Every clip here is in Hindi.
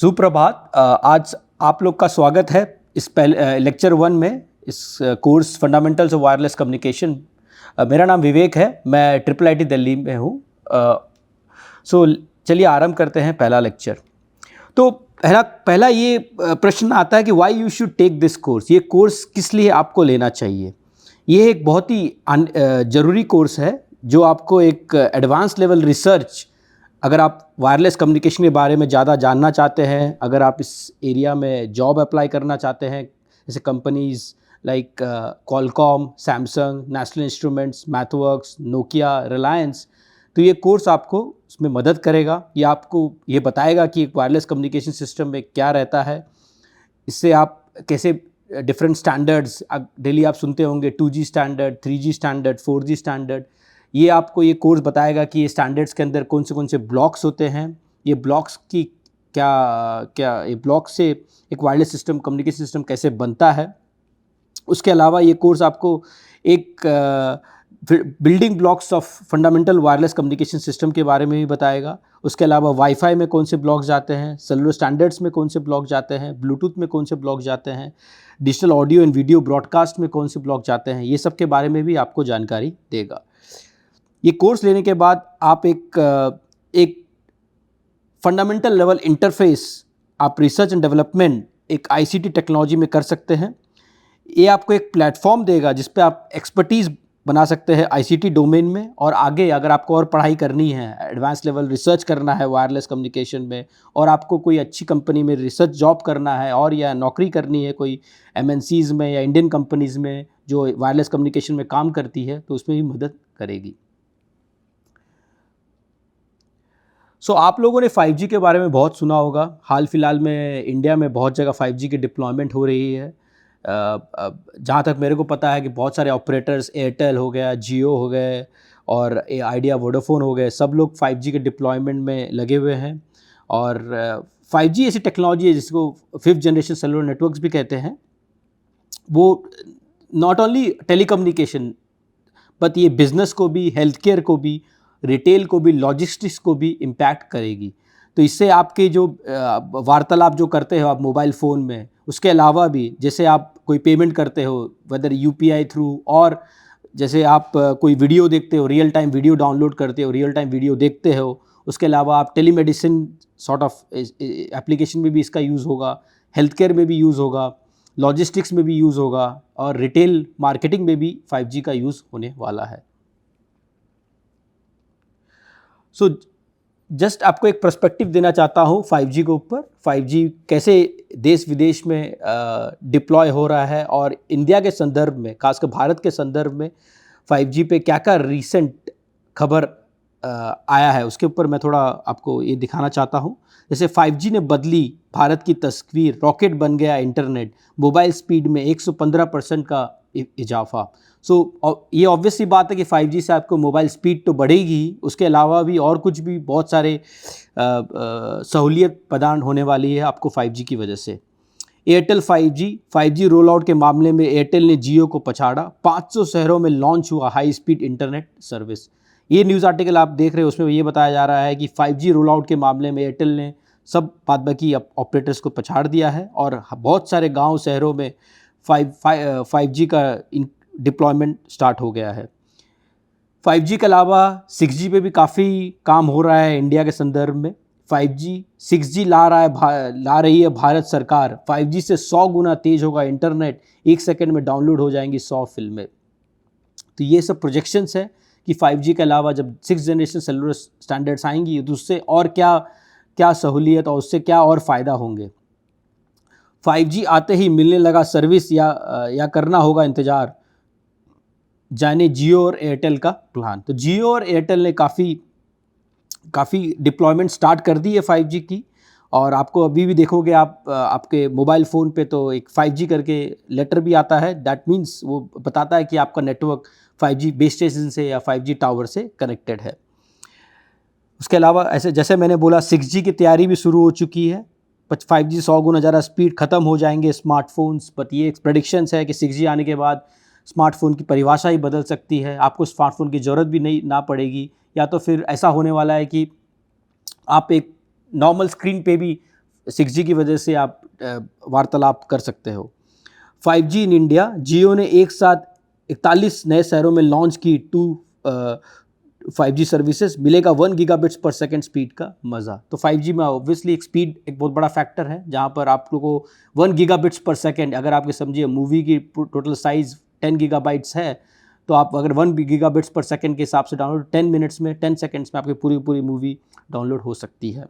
सुप्रभात। आज आप लोग का स्वागत है इस लेक्चर 1 में, इस course fundamentals of wireless communication. मेरा नाम विवेक है, मैं IIIT दिल्ली में हूँ। सो चलिए आरंभ करते हैं पहला लेक्चर। तो पहला ये प्रश्न आता है कि why you should take this course. ये कोर्स किस लिए आपको लेना चाहिए। ये एक बहुत ही ज़रूरी कोर्स है जो आपको एक एडवांस लेवल रिसर्च, अगर आप वायरलेस कम्युनिकेशन के बारे में ज़्यादा जानना चाहते हैं, अगर आप इस एरिया में जॉब अप्लाई करना चाहते हैं, जैसे companies like Qualcomm, Samsung, national instruments, MathWorks, Nokia, Reliance, तो ये कोर्स आपको उसमें मदद करेगा। ये आपको ये बताएगा कि एक वायरलेस कम्युनिकेशन सिस्टम में क्या रहता है, इससे आप कैसे डिफरेंट स्टैंडर्ड्स, डेली आप सुनते होंगे 2G standard, 3G standard, 4G standard, ये आपको ये कोर्स बताएगा कि ये स्टैंडर्ड्स के अंदर कौन से ब्लॉक्स होते हैं, ये ब्लॉक्स की ये ब्लॉक से एक वायरलेस सिस्टम, कम्युनिकेशन सिस्टम कैसे बनता है। उसके अलावा ये कोर्स आपको एक building blocks of fundamental wireless communication system के बारे में भी बताएगा। उसके अलावा वाईफाई में कौन से ब्लॉक्स जाते हैं, सेलुलर स्टैंडर्ड्स में कौन से ब्लॉक जाते हैं, ब्लूटूथ में कौन से ब्लॉक जाते हैं, digital audio and video broadcast में कौन से ब्लॉक जाते हैं, ये सब के बारे में भी आपको जानकारी देगा। ये कोर्स लेने के बाद आप एक फंडामेंटल लेवल इंटरफेस आप रिसर्च एंड डेवलपमेंट एक ICT टेक्नोलॉजी में कर सकते हैं। ये आपको एक प्लेटफॉर्म देगा जिस पे आप एक्सपर्टीज़ बना सकते हैं ICT डोमेन में, और आगे अगर आपको और पढ़ाई करनी है, एडवांस लेवल रिसर्च करना है वायरलेस कम्युनिकेशन में, और आपको कोई अच्छी कंपनी में रिसर्च जॉब करना है, और या नौकरी करनी है कोई MNCs में या इंडियन कंपनीज़ में जो वायरलेस कम्युनिकेशन में काम करती है, तो उसमें भी मदद करेगी। आप लोगों ने 5G के बारे में बहुत सुना होगा। हाल फिलहाल में इंडिया में बहुत जगह 5G की डिप्लॉयमेंट हो रही है। जहाँ तक मेरे को पता है कि बहुत सारे ऑपरेटर्स, एयरटेल हो गया, जियो हो गए, और आइडिया, वोडाफोन हो गए, सब लोग 5G के डिप्लॉयमेंट में लगे हुए हैं। और 5G ऐसी टेक्नोलॉजी है जिसको 5th जनरेशन सेलुलर नेटवर्क्स भी कहते हैं। वो नॉट ओनली टेलीकम्युनिकेशन, बट ये बिज़नेस को भी, हेल्थ केयर को भी, रिटेल को भी, लॉजिस्टिक्स को भी इम्पैक्ट करेगी। तो इससे आपके जो वार्तालाप जो करते हो आप मोबाइल फ़ोन में, उसके अलावा भी जैसे आप कोई पेमेंट करते हो वेदर UPI थ्रू, और जैसे आप कोई वीडियो देखते हो, रियल टाइम वीडियो डाउनलोड करते हो, रियल टाइम वीडियो देखते हो, उसके अलावा आप टेलीमेडिसिन सॉर्ट ऑफ एप्लीकेशन में भी इसका यूज़ होगा, हेल्थ केयर में भी यूज़ होगा, लॉजिस्टिक्स में भी यूज़ होगा, और रिटेल मार्केटिंग में भी 5G का यूज़ होने वाला है। जस्ट आपको एक पर्सपेक्टिव देना चाहता हूँ 5G के ऊपर। 5G कैसे देश विदेश में डिप्लॉय हो रहा है, और इंडिया के संदर्भ में, खासकर भारत के संदर्भ में 5G पे क्या क्या रीसेंट खबर आया है, उसके ऊपर मैं थोड़ा आपको ये दिखाना चाहता हूँ। जैसे 5G ने बदली भारत की तस्वीर, रॉकेट बन गया इंटरनेट, मोबाइल स्पीड में 115% का इजाफा। ये ऑब्वियस सी बात है कि 5G से आपको मोबाइल स्पीड तो बढ़ेगी, उसके अलावा भी और कुछ भी बहुत सारे सहूलियत प्रदान होने वाली है आपको 5G की वजह से। एयरटेल 5G रोल आउट के मामले में एयरटेल ने जियो को पछाड़ा। 500 शहरों में लॉन्च हुआ हाई स्पीड इंटरनेट सर्विस। ये न्यूज़ आर्टिकल आप देख रहे हो, उसमें ये बताया जा रहा है कि 5G रोल आउट के मामले में एयरटेल ने सब बाद बाकी ऑपरेटर्स को पछाड़ दिया है, और बहुत सारे गाँव शहरों में 5G का डिप्लॉयमेंट स्टार्ट हो गया है। 5G के अलावा 6G पे भी काफ़ी काम हो रहा है इंडिया के संदर्भ में। 6G ला रही है भारत सरकार। 5G से 100 गुना तेज़ होगा इंटरनेट, 1 सेकंड में डाउनलोड हो जाएंगी 100 फिल्में। तो ये सब प्रोजेक्शंस है कि 5G के अलावा जब 6th जनरेशन सेलुलर स्टैंडर्ड्स आएंगी तो उससे और क्या सहूलियत और उससे क्या और फ़ायदा होंगे। 5G आते ही मिलने लगा सर्विस या करना होगा इंतज़ार, जाने जियो और एयरटेल का प्लान। तो जियो और एयरटेल ने काफ़ी डिप्लॉयमेंट स्टार्ट कर दी है 5G की, और आपको अभी भी देखोगे आप आपके मोबाइल फ़ोन पे तो एक 5G करके लेटर भी आता है। दैट मीन्स वो बताता है कि आपका नेटवर्क 5G बेस स्टेशन से या 5G टावर से कनेक्टेड है। उसके अलावा ऐसे जैसे मैंने बोला 6G की तैयारी भी शुरू हो चुकी है। 5G 100 गुना ज़्यादा स्पीड, ख़त्म हो जाएंगे स्मार्टफोन्स। बट ये एक प्रेडिक्शंस है कि 6G आने के बाद स्मार्टफोन की परिभाषा ही बदल सकती है, आपको स्मार्टफोन की ज़रूरत भी ना पड़ेगी, या तो फिर ऐसा होने वाला है कि आप एक नॉर्मल स्क्रीन पे भी 6G की वजह से आप वार्तालाप कर सकते हो। 5G इन इंडिया, जियो ने एक साथ 41 नए शहरों में लॉन्च की 5G सर्विसेज, मिलेगा 1 गीगाबिट्स पर सेकंड स्पीड का मज़ा। तो 5G में ऑब्वियसली एक स्पीड एक बहुत बड़ा फैक्टर है, जहाँ पर आप लोगों को 1 गीगाबिट्स पर सेकंड, अगर आपके समझिए मूवी की टोटल साइज़ 10 गीगाबाइट्स है, तो आप अगर 1 गीगाबिट्स पर सेकंड के हिसाब से डाउनलोड 10 मिनट्स में 10 सेकंड्स में आपकी पूरी मूवी डाउनलोड हो सकती है।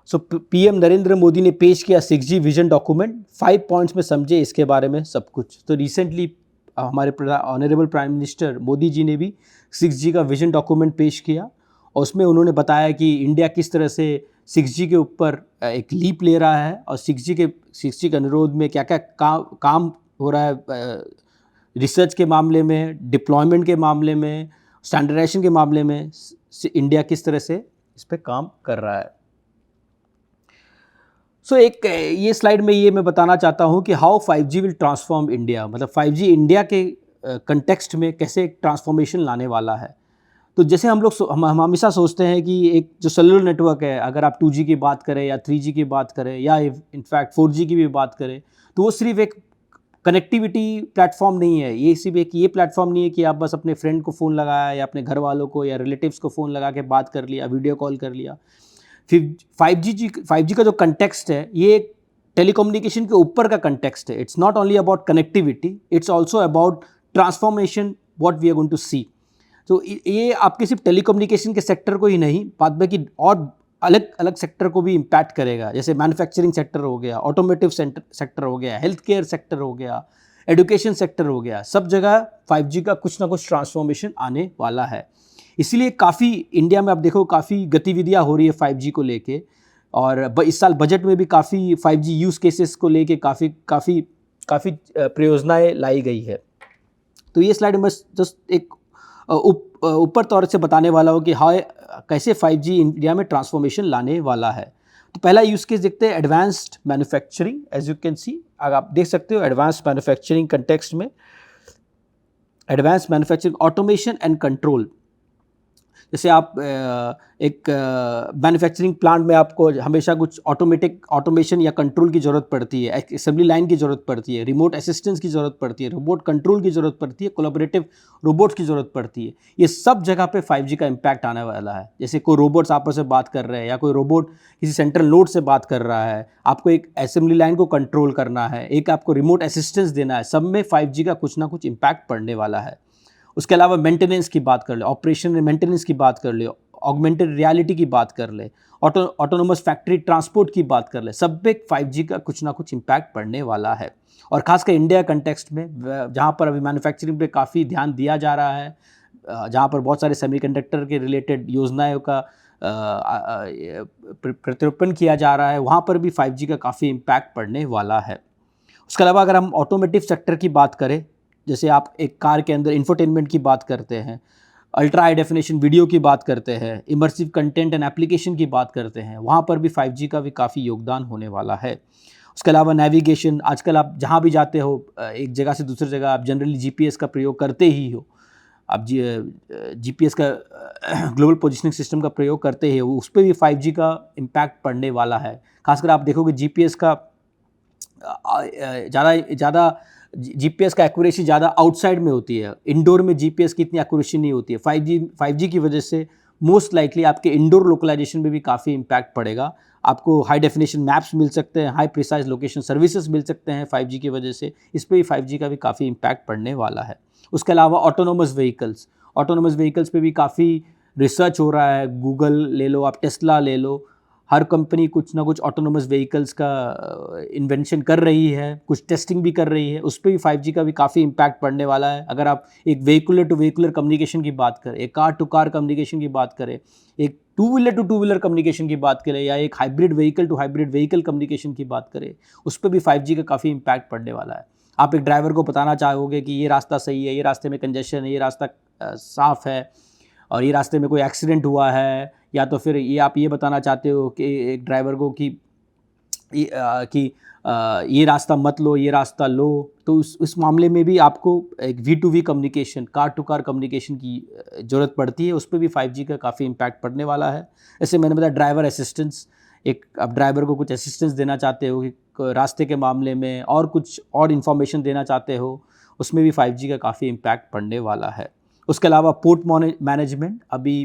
सो पीएम नरेंद्र मोदी ने पेश किया 6G विजन डॉक्यूमेंट, 5 पॉइंट्स में समझे इसके बारे में सब कुछ। तो रिसेंटली हमारे honourable prime minister Modi ji ने भी 6G का विजन डॉक्यूमेंट पेश किया, और उसमें उन्होंने बताया कि इंडिया किस तरह से 6G के ऊपर एक लीप ले रहा है, और 6G के अनुरोध में क्या क्या काम हो रहा है, रिसर्च के मामले में, डिप्लॉयमेंट के मामले में, स्टैंडर्डाइजेशन के मामले में इंडिया किस तरह से इस पर काम कर रहा है। एक ये स्लाइड में ये मैं बताना चाहता हूँ कि how 5G will transform India, मतलब 5G इंडिया के कंटेक्स्ट में कैसे एक ट्रांसफॉर्मेशन लाने वाला है। तो जैसे हम हमेशा सोचते हैं कि एक जो सेलुलर नेटवर्क है, अगर आप 2G की बात करें या 3G की बात करें या इनफैक्ट 4G की भी बात करें, तो वो सिर्फ एक कनेक्टिविटी प्लेटफॉर्म नहीं है। ये सिर्फ एक ये प्लेटफॉर्म नहीं है कि आप बस अपने फ्रेंड को फ़ोन लगाया या अपने घर वालों को या रिलेटिव्स को फ़ोन लगा के बात कर लिया, वीडियो कॉल कर लिया। फिर 5G का जो कंटेक्स्ट है, ये टेलीकम्युनिकेशन के ऊपर का कंटेक्स्ट है। It's not only about connectivity, it's also about transformation what we are going to see. तो ये आपके सिर्फ टेलीकम्युनिकेशन के सेक्टर को ही नहीं, बाद में कि और अलग अलग सेक्टर को भी इम्पैक्ट करेगा। जैसे मैन्युफैक्चरिंग सेक्टर हो गया, ऑटोमोटिव सेक्टर हो गया, हेल्थ केयर सेक्टर हो गया, एजुकेशन सेक्टर हो गया, सब जगह 5G का कुछ ना कुछ ट्रांसफॉर्मेशन आने वाला है। इसीलिए काफ़ी इंडिया में आप देखो काफ़ी गतिविधियाँ हो रही है 5G को लेके, और इस साल बजट में भी काफ़ी 5G यूज़ केसेस को लेके काफ़ी परियोजनाएँ लाई गई है। तो ये स्लाइड में जस्ट एक ऊपर तौर से बताने वाला हूँ कि कैसे 5G इंडिया में ट्रांसफॉर्मेशन लाने वाला है। तो पहला यूज़ केस देखते हैं, advanced manufacturing. As you can see, अगर आप देख सकते हो एडवांस्ड मैन्युफैक्चरिंग कंटेक्स्ट में, advanced manufacturing automation and control. जैसे आप एक मैन्युफैक्चरिंग प्लांट में आपको हमेशा कुछ ऑटोमेशन या कंट्रोल की ज़रूरत पड़ती है, असेंबली लाइन की ज़रूरत पड़ती है, रिमोट असिस्टेंस की ज़रूरत पड़ती है, रोबोट कंट्रोल की ज़रूरत पड़ती है, कोलैबोरेटिव रोबोट्स की ज़रूरत पड़ती है। ये सब जगह पे 5G का इम्पैक्ट आने वाला है। जैसे कोई रोबोट्स आपस में बात कर रहे हैं, या कोई रोबोट किसी सेंट्रल नोड से बात कर रहा है, आपको एक असेंबली लाइन को कंट्रोल करना है, एक आपको रिमोट असिस्टेंस देना है, सब में 5G का कुछ ना कुछ इम्पैक्ट पड़ने वाला है। उसके अलावा मेंटेनेंस की बात कर ले, ऑपरेशन एंड मेंटेनेंस की बात कर ले, ऑगमेंटेड रियलिटी की बात कर ले, ऑटोनोमस फैक्ट्री ट्रांसपोर्ट की बात कर ले, सब पे 5G का कुछ ना कुछ इम्पैक्ट पड़ने वाला है। और खासकर इंडिया कंटेक्स्ट में, जहाँ पर अभी मैन्युफैक्चरिंग पे काफ़ी ध्यान दिया जा रहा है, जहाँ पर बहुत सारे सेमीकंडक्टर के रिलेटेड योजनाओं का प्रत्यारोपण किया जा रहा है, वहाँ पर भी 5G का काफ़ी इम्पैक्ट पड़ने वाला है। उसके अलावा अगर हम ऑटोमोटिव सेक्टर की बात करें, जैसे आप एक कार के अंदर इंफोटेनमेंट की बात करते हैं, अल्ट्रा हाई डेफिनेशन वीडियो की बात करते हैं, इमर्सिव कंटेंट एंड एप्लीकेशन की बात करते हैं, वहाँ पर भी 5G का भी काफ़ी योगदान होने वाला है। उसके अलावा नेविगेशन, आजकल आप जहाँ भी जाते हो, एक जगह से दूसरी जगह, आप जनरली GPS का प्रयोग करते ही हो। आप GPS का ग्लोबल पोजिशनिंग सिस्टम का प्रयोग करते ही हो, उस पर भी 5G का इम्पैक्ट पड़ने वाला है। खासकर आप देखोगे GPS का ज़्यादा GPS का एक्यूरेसी ज़्यादा आउटसाइड में होती है, इंडोर में GPS की इतनी एक्यूरेसी नहीं होती है। 5G की वजह से मोस्ट लाइकली आपके इंडोर लोकलाइजेशन में भी काफ़ी इम्पैक्ट पड़ेगा। आपको हाई डेफिनेशन मैप्स मिल सकते हैं, हाई प्रिसाइज लोकेशन सर्विसेज मिल सकते हैं 5G की वजह से। इस पर भी 5G का भी काफ़ी इम्पैक्ट पड़ने वाला है। उसके अलावा ऑटोनोमस व्हीकल्स पे भी काफ़ी रिसर्च हो रहा है। गूगल ले लो, आप टेस्ला ले लो, हर कंपनी कुछ ना कुछ ऑटोनोमस व्हीकल्स का इन्वेंशन कर रही है, कुछ टेस्टिंग भी कर रही है। उस पर भी 5G का भी काफ़ी इम्पैक्ट पड़ने वाला है। अगर आप एक व्हीकुलर टू व्हीकुलर कम्युनिकेशन की बात करें, एक कार टू कार कम्युनिकेशन की बात करें, एक two wheeler to two wheeler communication की बात करें, या एक hybrid vehicle to hybrid vehicle communication की बात करें, उस पर भी 5G का काफ़ी इम्पैक्ट पड़ने वाला है। आप एक ड्राइवर को बताना चाहोगे कि ये रास्ता सही है, ये रास्ते में कंजेशन है, ये रास्ता साफ़ है, और ये रास्ते में कोई एक्सीडेंट हुआ है, या तो फिर ये आप ये बताना चाहते हो कि एक ड्राइवर को कि कि ये रास्ता मत लो, ये रास्ता लो। तो उस मामले में भी आपको एक V2V communication, car to car communication की ज़रूरत पड़ती है। उस पे भी 5G का काफ़ी इम्पैक्ट पड़ने वाला है। जैसे मैंने बताया ड्राइवर असिस्टेंस, एक आप ड्राइवर को कुछ असिस्टेंस देना चाहते हो कि रास्ते के मामले में और कुछ और इन्फॉर्मेशन देना चाहते हो, उसमें भी 5G का काफ़ी इम्पैक्ट पड़ने वाला है। उसके अलावा पोर्ट मैनेजमेंट, अभी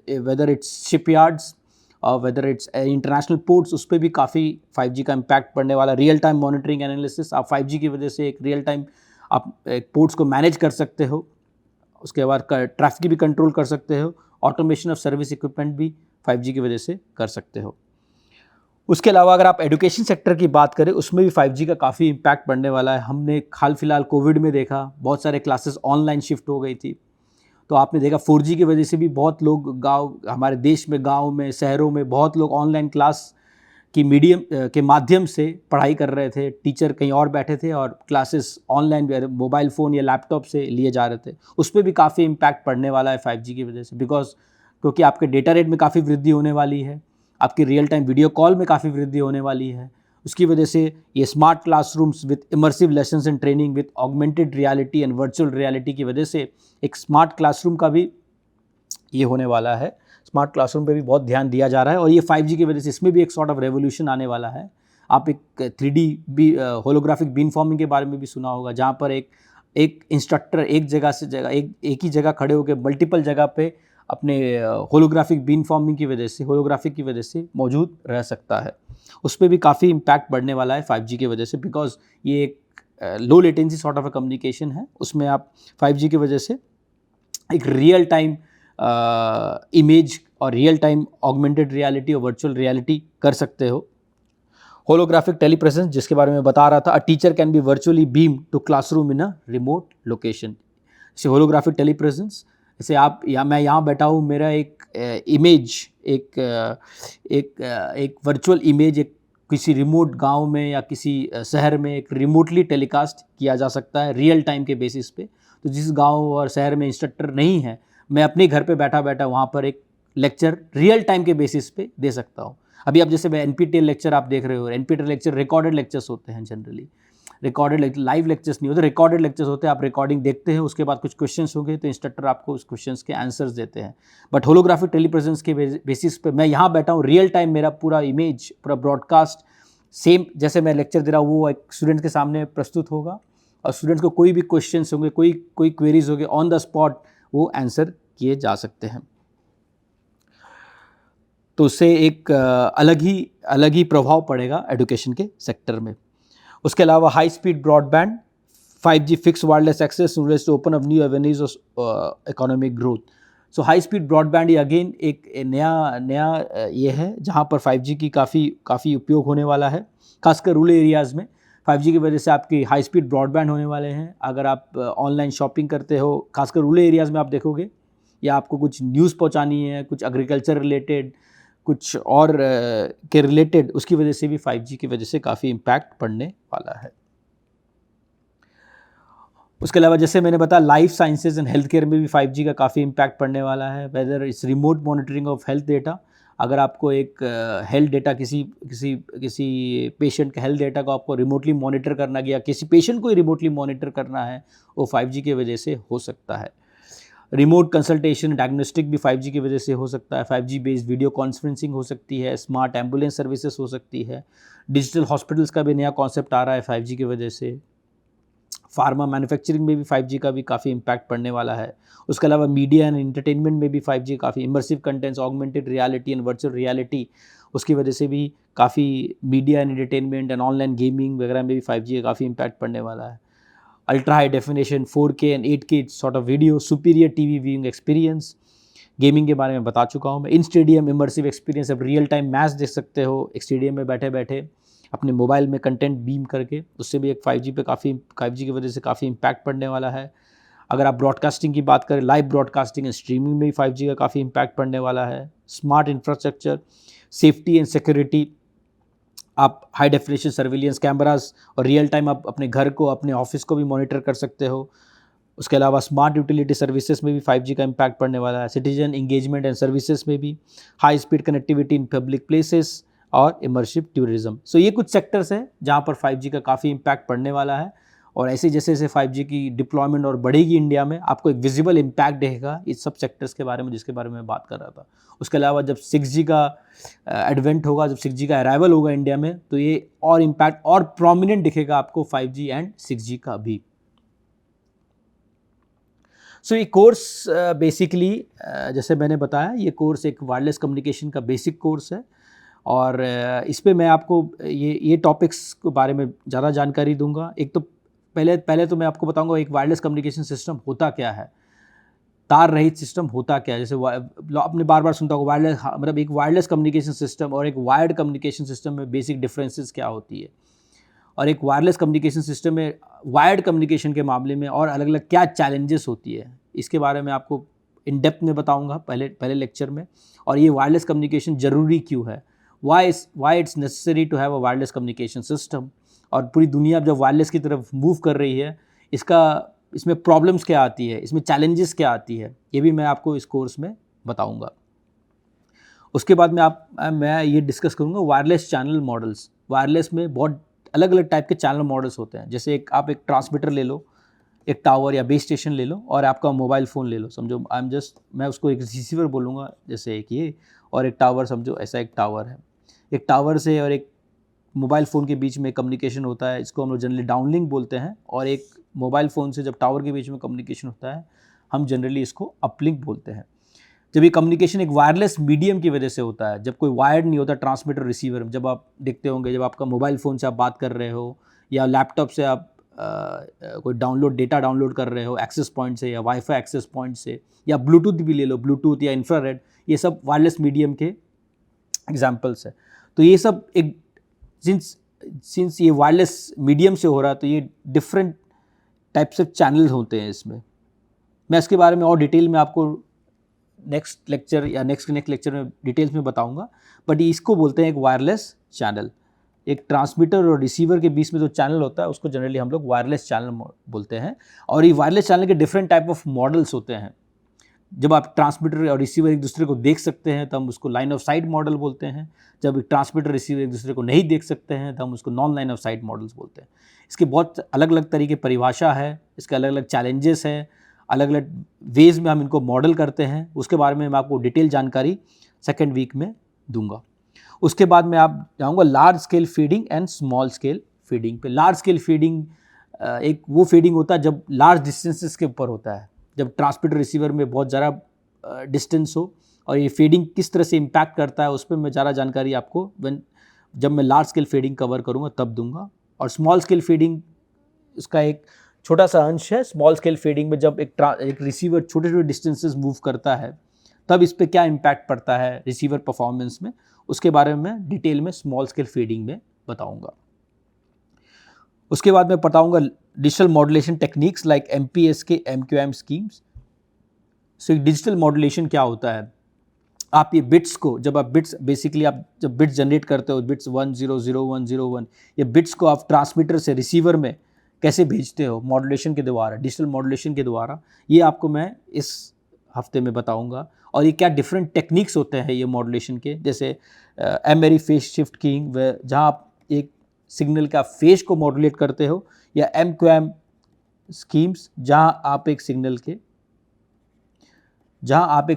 वेदर इट्स शिपयार्ड्स और वेदर इट्स इंटरनेशनल पोर्ट्स, उस पर भी काफ़ी 5G का इम्पैक्ट पड़ने वाला। रियल टाइम मॉनिटरिंग एनालिसिस, आप 5G की वजह से एक रियल टाइम आप एक पोर्ट्स को मैनेज कर सकते हो। उसके बाद ट्रैफिक भी कंट्रोल कर सकते हो। ऑटोमेशन ऑफ सर्विस इक्विपमेंट भी 5G की वजह से कर सकते हो। उसके अलावा अगर आप एजुकेशन सेक्टर की बात करें, उसमें भी 5G का काफ़ी इम्पैक्ट पड़ने वाला है। हमने हाल फिलहाल कोविड में देखा, बहुत सारे क्लासेस ऑनलाइन शिफ्ट हो गई थी। तो आपने देखा 4G की वजह से भी बहुत लोग गाँव, हमारे देश में गाँव में, शहरों में बहुत लोग ऑनलाइन क्लास की मीडियम के माध्यम से पढ़ाई कर रहे थे। टीचर कहीं और बैठे थे और क्लासेस ऑनलाइन मोबाइल फ़ोन या लैपटॉप से लिए जा रहे थे। उस पर भी काफ़ी इम्पैक्ट पड़ने वाला है 5G की वजह से, क्योंकि आपके डेटा रेट में काफ़ी वृद्धि होने वाली है, आपकी रियल टाइम वीडियो कॉल में काफ़ी वृद्धि होने वाली है। उसकी वजह से ये smart classrooms with immersive lessons and training with augmented reality and virtual reality की वजह से एक स्मार्ट क्लासरूम का भी ये होने वाला है। स्मार्ट क्लासरूम पे भी बहुत ध्यान दिया जा रहा है और ये 5G की वजह से इसमें भी एक सॉर्ट ऑफ रेवोल्यूशन आने वाला है। आप एक 3D भी होलोग्राफिक बीम फॉर्मिंग के बारे में भी सुना होगा, जहाँ पर एक इंस्ट्रक्टर एक जगह से जगह एक ही जगह खड़े होकर मल्टीपल जगह पे अपने होलोग्राफिक बीम फॉर्मिंग की वजह से, होलोग्राफिक की वजह से मौजूद रह सकता है। उस पर भी काफ़ी इम्पैक्ट बढ़ने वाला है 5G की वजह से, बिकॉज ये एक low latency sort of a communication है। उसमें आप 5G की वजह से एक रियल टाइम इमेज और रियल टाइम ऑगमेंटेड रियलिटी और वर्चुअल रियलिटी कर सकते हो। होलोग्राफिक टेलीप्रेजेंस, जिसके बारे में बता रहा था, a teacher can be virtually beam to classroom in a remote location. जैसे होलोग्राफिक टेलीप्रेजेंस, जैसे आप या मैं यहाँ बैठा हूँ, मेरा एक इमेज, एक वर्चुअल इमेज एक किसी रिमोट गांव में या किसी शहर में एक रिमोटली टेलीकास्ट किया जा सकता है रियल टाइम के बेसिस पे। तो जिस गांव और शहर में इंस्ट्रक्टर नहीं है, मैं अपने घर पे बैठा बैठा वहाँ पर एक लेक्चर रियल टाइम के बेसिस पे दे सकता हूँ। अभी आप जैसे NPTEL लेक्चर आप देख रहे हो, NPTEल लेक्चर रिकॉर्डेड लेक्चर्स होते हैं जनरली, रिकॉर्डेड लाइव लेक्चर्स नहीं होते, रिकॉर्डेड लेक्चर्स होते हैं। आप रिकॉर्डिंग देखते हैं, उसके बाद कुछ क्वेश्चंस होंगे तो इंस्ट्रक्टर आपको उस क्वेश्चंस के आंसर्स देते हैं। बट होलोग्राफिक टेलीप्रेजेंस के बेसिस पे मैं यहाँ बैठा हूँ, रियल टाइम मेरा पूरा इमेज, पूरा ब्रॉडकास्ट सेम जैसे मैं लेक्चर दे रहा हूँ वो एक स्टूडेंट के सामने प्रस्तुत होगा और स्टूडेंट्स को कोई भी क्वेश्चंस होंगे, कोई क्वेरीज होंगे, ऑन द स्पॉट वो आंसर किए जा सकते हैं। तो उससे एक अलग ही प्रभाव पड़ेगा एजुकेशन के सेक्टर में। उसके अलावा high speed broadband, 5G fix wireless access to open up new avenues of economic growth. So high speed broadband ये अगेन एक नया ये है जहाँ पर 5G की काफ़ी उपयोग होने वाला है, खासकर रूरल एरियाज़ में। 5G की वजह से आपकी हाई स्पीड ब्रॉडबैंड होने वाले हैं। अगर आप ऑनलाइन शॉपिंग करते हो, खासकर रूरल एरियाज़ में आप देखोगे, या आपको कुछ न्यूज़ पहुँचानी है, कुछ एग्रीकल्चर रिलेटेड, कुछ और के रिलेटेड, उसकी वजह से भी 5G की वजह से काफ़ी इम्पैक्ट पड़ने वाला है। उसके अलावा जैसे मैंने बताया life sciences and health care में भी 5G का काफ़ी इम्पैक्ट पड़ने वाला है। Whether it's remote monitoring of health data, अगर आपको एक हेल्थ डेटा किसी पेशेंट के हेल्थ डेटा को आपको रिमोटली मॉनिटर करना गया, किसी पेशेंट को ही रिमोटली मॉनिटर करना है, वो 5G की वजह से हो सकता है। रिमोट कंसल्टेशन डायग्नोस्टिक भी 5G की वजह से हो सकता है। 5G बेस्ड वीडियो कॉन्फ्रेंसिंग हो सकती है, स्मार्ट एम्बुलेंस सर्विसेज हो सकती है, डिजिटल हॉस्पिटल्स का भी नया कॉन्सेप्ट आ रहा है 5G की वजह से। फार्मा मैन्युफैक्चरिंग में भी 5G का भी काफ़ी इम्पैक्ट पड़ने वाला है। उसके अलावा मीडिया एंड एंटरटेनमेंट में भी 5G काफ़ी immersive contents, augmented reality and virtual reality, उसकी वजह से भी काफ़ी media and entertainment and online gaming वगैरह में भी 5G का काफ़ी इम्पैक्ट पड़ने वाला है। Ultra high definition 4K and 8K sort of video, superior TV viewing experience, gaming के बारे में बता चुका हूँ मैं। इन स्टेडियम इमर्सिव एक्सपीरियंस, अब रियल टाइम मैच देख सकते हो एक स्टेडियम में बैठे बैठे अपने मोबाइल में कंटेंट बीम करके, उससे भी एक 5G की वजह से काफ़ी इम्पैक्ट पड़ने वाला है। अगर आप ब्रॉडकास्टिंग की बात करें, लाइव ब्रॉडकास्टिंग एंड स्ट्रीमिंग में भी 5G का काफ़ी इम्पैक्ट पड़ने वाला है। Smart infrastructure, safety and security, आप हाई डेफिनेशन सर्विलियंस कैमरास और रियल टाइम आप अपने घर को, अपने ऑफिस को भी मॉनिटर कर सकते हो। उसके अलावा स्मार्ट यूटिलिटी सर्विसेज में भी 5G का इम्पैक्ट पड़ने वाला है। सिटीजन इंगेजमेंट एंड सर्विसेज में भी high speed connectivity in public places, और इमर्सिव टूरिज्म। सो ये कुछ सेक्टर्स हैं जहाँ पर 5G का काफ़ी इम्पैक्ट पड़ने वाला है, और ऐसे जैसे जैसे 5G की डिप्लॉयमेंट और बढ़ेगी इंडिया में, आपको एक विजिबल इम्पैक्ट दिखेगा इस सब सेक्टर्स के बारे में जिसके बारे में मैं बात कर रहा था। उसके अलावा जब 6G का एडवेंट होगा, जब 6G का अराइवल होगा इंडिया में, तो ये और इम्पैक्ट और प्रोमिनेंट दिखेगा आपको 5G एंड 6G का भी। सो ये कोर्स बेसिकली जैसे मैंने बताया, ये कोर्स एक वायरलेस कम्युनिकेशन का बेसिक कोर्स है, और इस पे मैं आपको ये टॉपिक्स के बारे में ज़्यादा जानकारी दूंगा। एक तो पहले तो मैं आपको बताऊंगा एक वायरलेस कम्युनिकेशन सिस्टम होता क्या है, तार रहित सिस्टम होता क्या है। जैसे आपने बार बार सुनता होगा वायरलेस, मतलब एक वायरलेस कम्युनिकेशन सिस्टम और एक वायर्ड कम्युनिकेशन सिस्टम में बेसिक डिफरेंसेस क्या होती है, और एक वायरलेस कम्युनिकेशन सिस्टम में वायर्ड कम्युनिकेशन के मामले में और अलग अलग क्या चैलेंजेस होती है, इसके बारे में आपको इन डेप्थ में बताऊंगा पहले लेक्चर में। और ये वायरलेस कम्युनिकेशन ज़रूरी क्यों है, why it's necessary to have a wireless communication system, और पूरी दुनिया जब वायरलेस की तरफ मूव कर रही है, इसमें प्रॉब्लम्स क्या आती है, इसमें चैलेंजेस क्या आती है, ये भी मैं आपको इस कोर्स में बताऊंगा। उसके बाद मैं ये डिस्कस करूंगा वायरलेस चैनल मॉडल्स। वायरलेस में बहुत अलग अलग टाइप के चैनल मॉडल्स होते हैं। जैसे आप एक ट्रांसमीटर ले लो, एक टावर या बेस स्टेशन ले लो, और आपका मोबाइल फ़ोन ले लो। समझो मैं उसको एक रिसीवर बोलूँगा, जैसे एक ये, और एक टावर समझो ऐसा एक टावर है। एक टावर से और एक मोबाइल फ़ोन के बीच में कम्युनिकेशन होता है, इसको हम लोग जनरली डाउनलिंक बोलते हैं। और एक मोबाइल फ़ोन से जब टावर के बीच में कम्युनिकेशन होता है, हम जनरली इसको अपलिंक बोलते हैं। जब ये कम्युनिकेशन एक वायरलेस मीडियम की वजह से होता है, जब कोई वायर्ड नहीं होता ट्रांसमीटर रिसीवर, जब आप देखते होंगे जब आपका मोबाइल फ़ोन से आप बात कर रहे हो, या लैपटॉप से आप कोई डेटा डाउनलोड कर रहे हो एक्सेस पॉइंट से, या वाईफाई एक्सेस पॉइंट से, या ब्लूटूथ भी ले लो, ब्लूटूथ या इंफ्रारेड, ये सब वायरलेस मीडियम के एग्जाम्पल्स है। तो ये सब एक सिंस ये वायरलेस मीडियम से हो रहा है, तो ये डिफरेंट टाइप्स ऑफ चैनल्स होते हैं इसमें। मैं इसके बारे में और डिटेल में आपको नेक्स्ट लेक्चर या नेक्स्ट लेक्चर में डिटेल्स में बताऊंगा, बट इसको बोलते हैं एक वायरलेस चैनल। एक ट्रांसमीटर और रिसीवर के बीच में जो चैनल होता है उसको जनरली हम लोग वायरलेस चैनल बोलते हैं। और ये वायरलेस चैनल के डिफरेंट टाइप ऑफ मॉडल्स होते हैं। जब आप ट्रांसमीटर और रिसीवर एक दूसरे को देख सकते हैं तो हम उसको लाइन ऑफ साइट मॉडल बोलते हैं। जब एक ट्रांसमीटर रिसीवर एक दूसरे को नहीं देख सकते हैं तो हम उसको non line of site models बोलते हैं। इसके बहुत अलग अलग तरीके परिभाषा है, इसके अलग अलग चैलेंजेस हैं, अलग अलग वेज में हम इनको मॉडल करते हैं। उसके बारे में मैं आपको डिटेल जानकारी सेकेंड वीक में दूंगा। उसके बाद मैं आप जाऊँगा large scale feeding and small scale feeding पे। लार्ज स्केल फीडिंग एक वो फीडिंग होता है जब लार्ज डिस्टेंसेस के ऊपर होता है, जब ट्रांसमीटर रिसीवर में बहुत ज़्यादा डिस्टेंस हो, और ये फीडिंग किस तरह से इम्पैक्ट करता है उस पर मैं ज़्यादा जानकारी आपको जब मैं लार्ज स्केल फीडिंग कवर करूँगा तब दूंगा। और स्मॉल स्केल फीडिंग इसका एक छोटा सा अंश है। स्मॉल स्केल फीडिंग में जब एक रिसीवर छोटे छोटे डिस्टेंसेस मूव करता है तब इस पर क्या इम्पैक्ट पड़ता है रिसीवर परफॉर्मेंस में, उसके बारे में मैं डिटेल में स्मॉल स्केल फीडिंग में बताऊंगा। उसके बाद मैं बताऊंगा digital modulation techniques like MPSK MQM schemes. So digital modulation क्या होता है, आप ये बिट्स को जब बिट्स जनरेट करते हो, बिट्स 100101, ये बिट्स को आप ट्रांसमीटर से रिसीवर में कैसे भेजते हो मॉड्यूलेशन के द्वारा, डिजिटल मॉड्यूलेशन के द्वारा, ये आपको मैं इस हफ्ते में बताऊंगा। और ये क्या डिफरेंट टेक्निक्स होते हैं ये मॉड्यूलेशन के, जैसे एमएरी फेज शिफ्ट कीइंग, जहाँ आप एक सिग्नल का फेज को मॉड्यूलेट करते हो, या MQM स्कीम्स जहाँ आप एक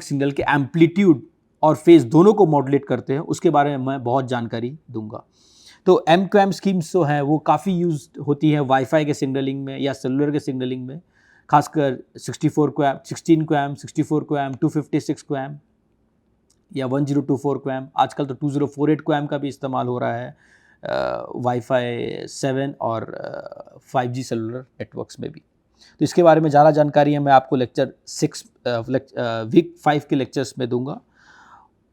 सिग्नल के एम्पलीट्यूड और फेज दोनों को मॉड्यूलेट करते हैं, उसके बारे में मैं बहुत जानकारी दूंगा। तो MQM स्कीम्स जो हैं वो काफ़ी यूज होती हैं वाईफाई के सिग्नलिंग में या सेलुलर के सिग्नलिंग में, खासकर 16 QAM, 64 QAM, 256 QAM या 1024 QAM। आजकल तो 2048 QAM का भी इस्तेमाल हो रहा है वाईफाई 7 और 5G सेलुलर नेटवर्क्स में भी। तो इसके बारे में ज़्यादा जानकारी है मैं आपको वीक 5 के लेक्चर्स में दूंगा।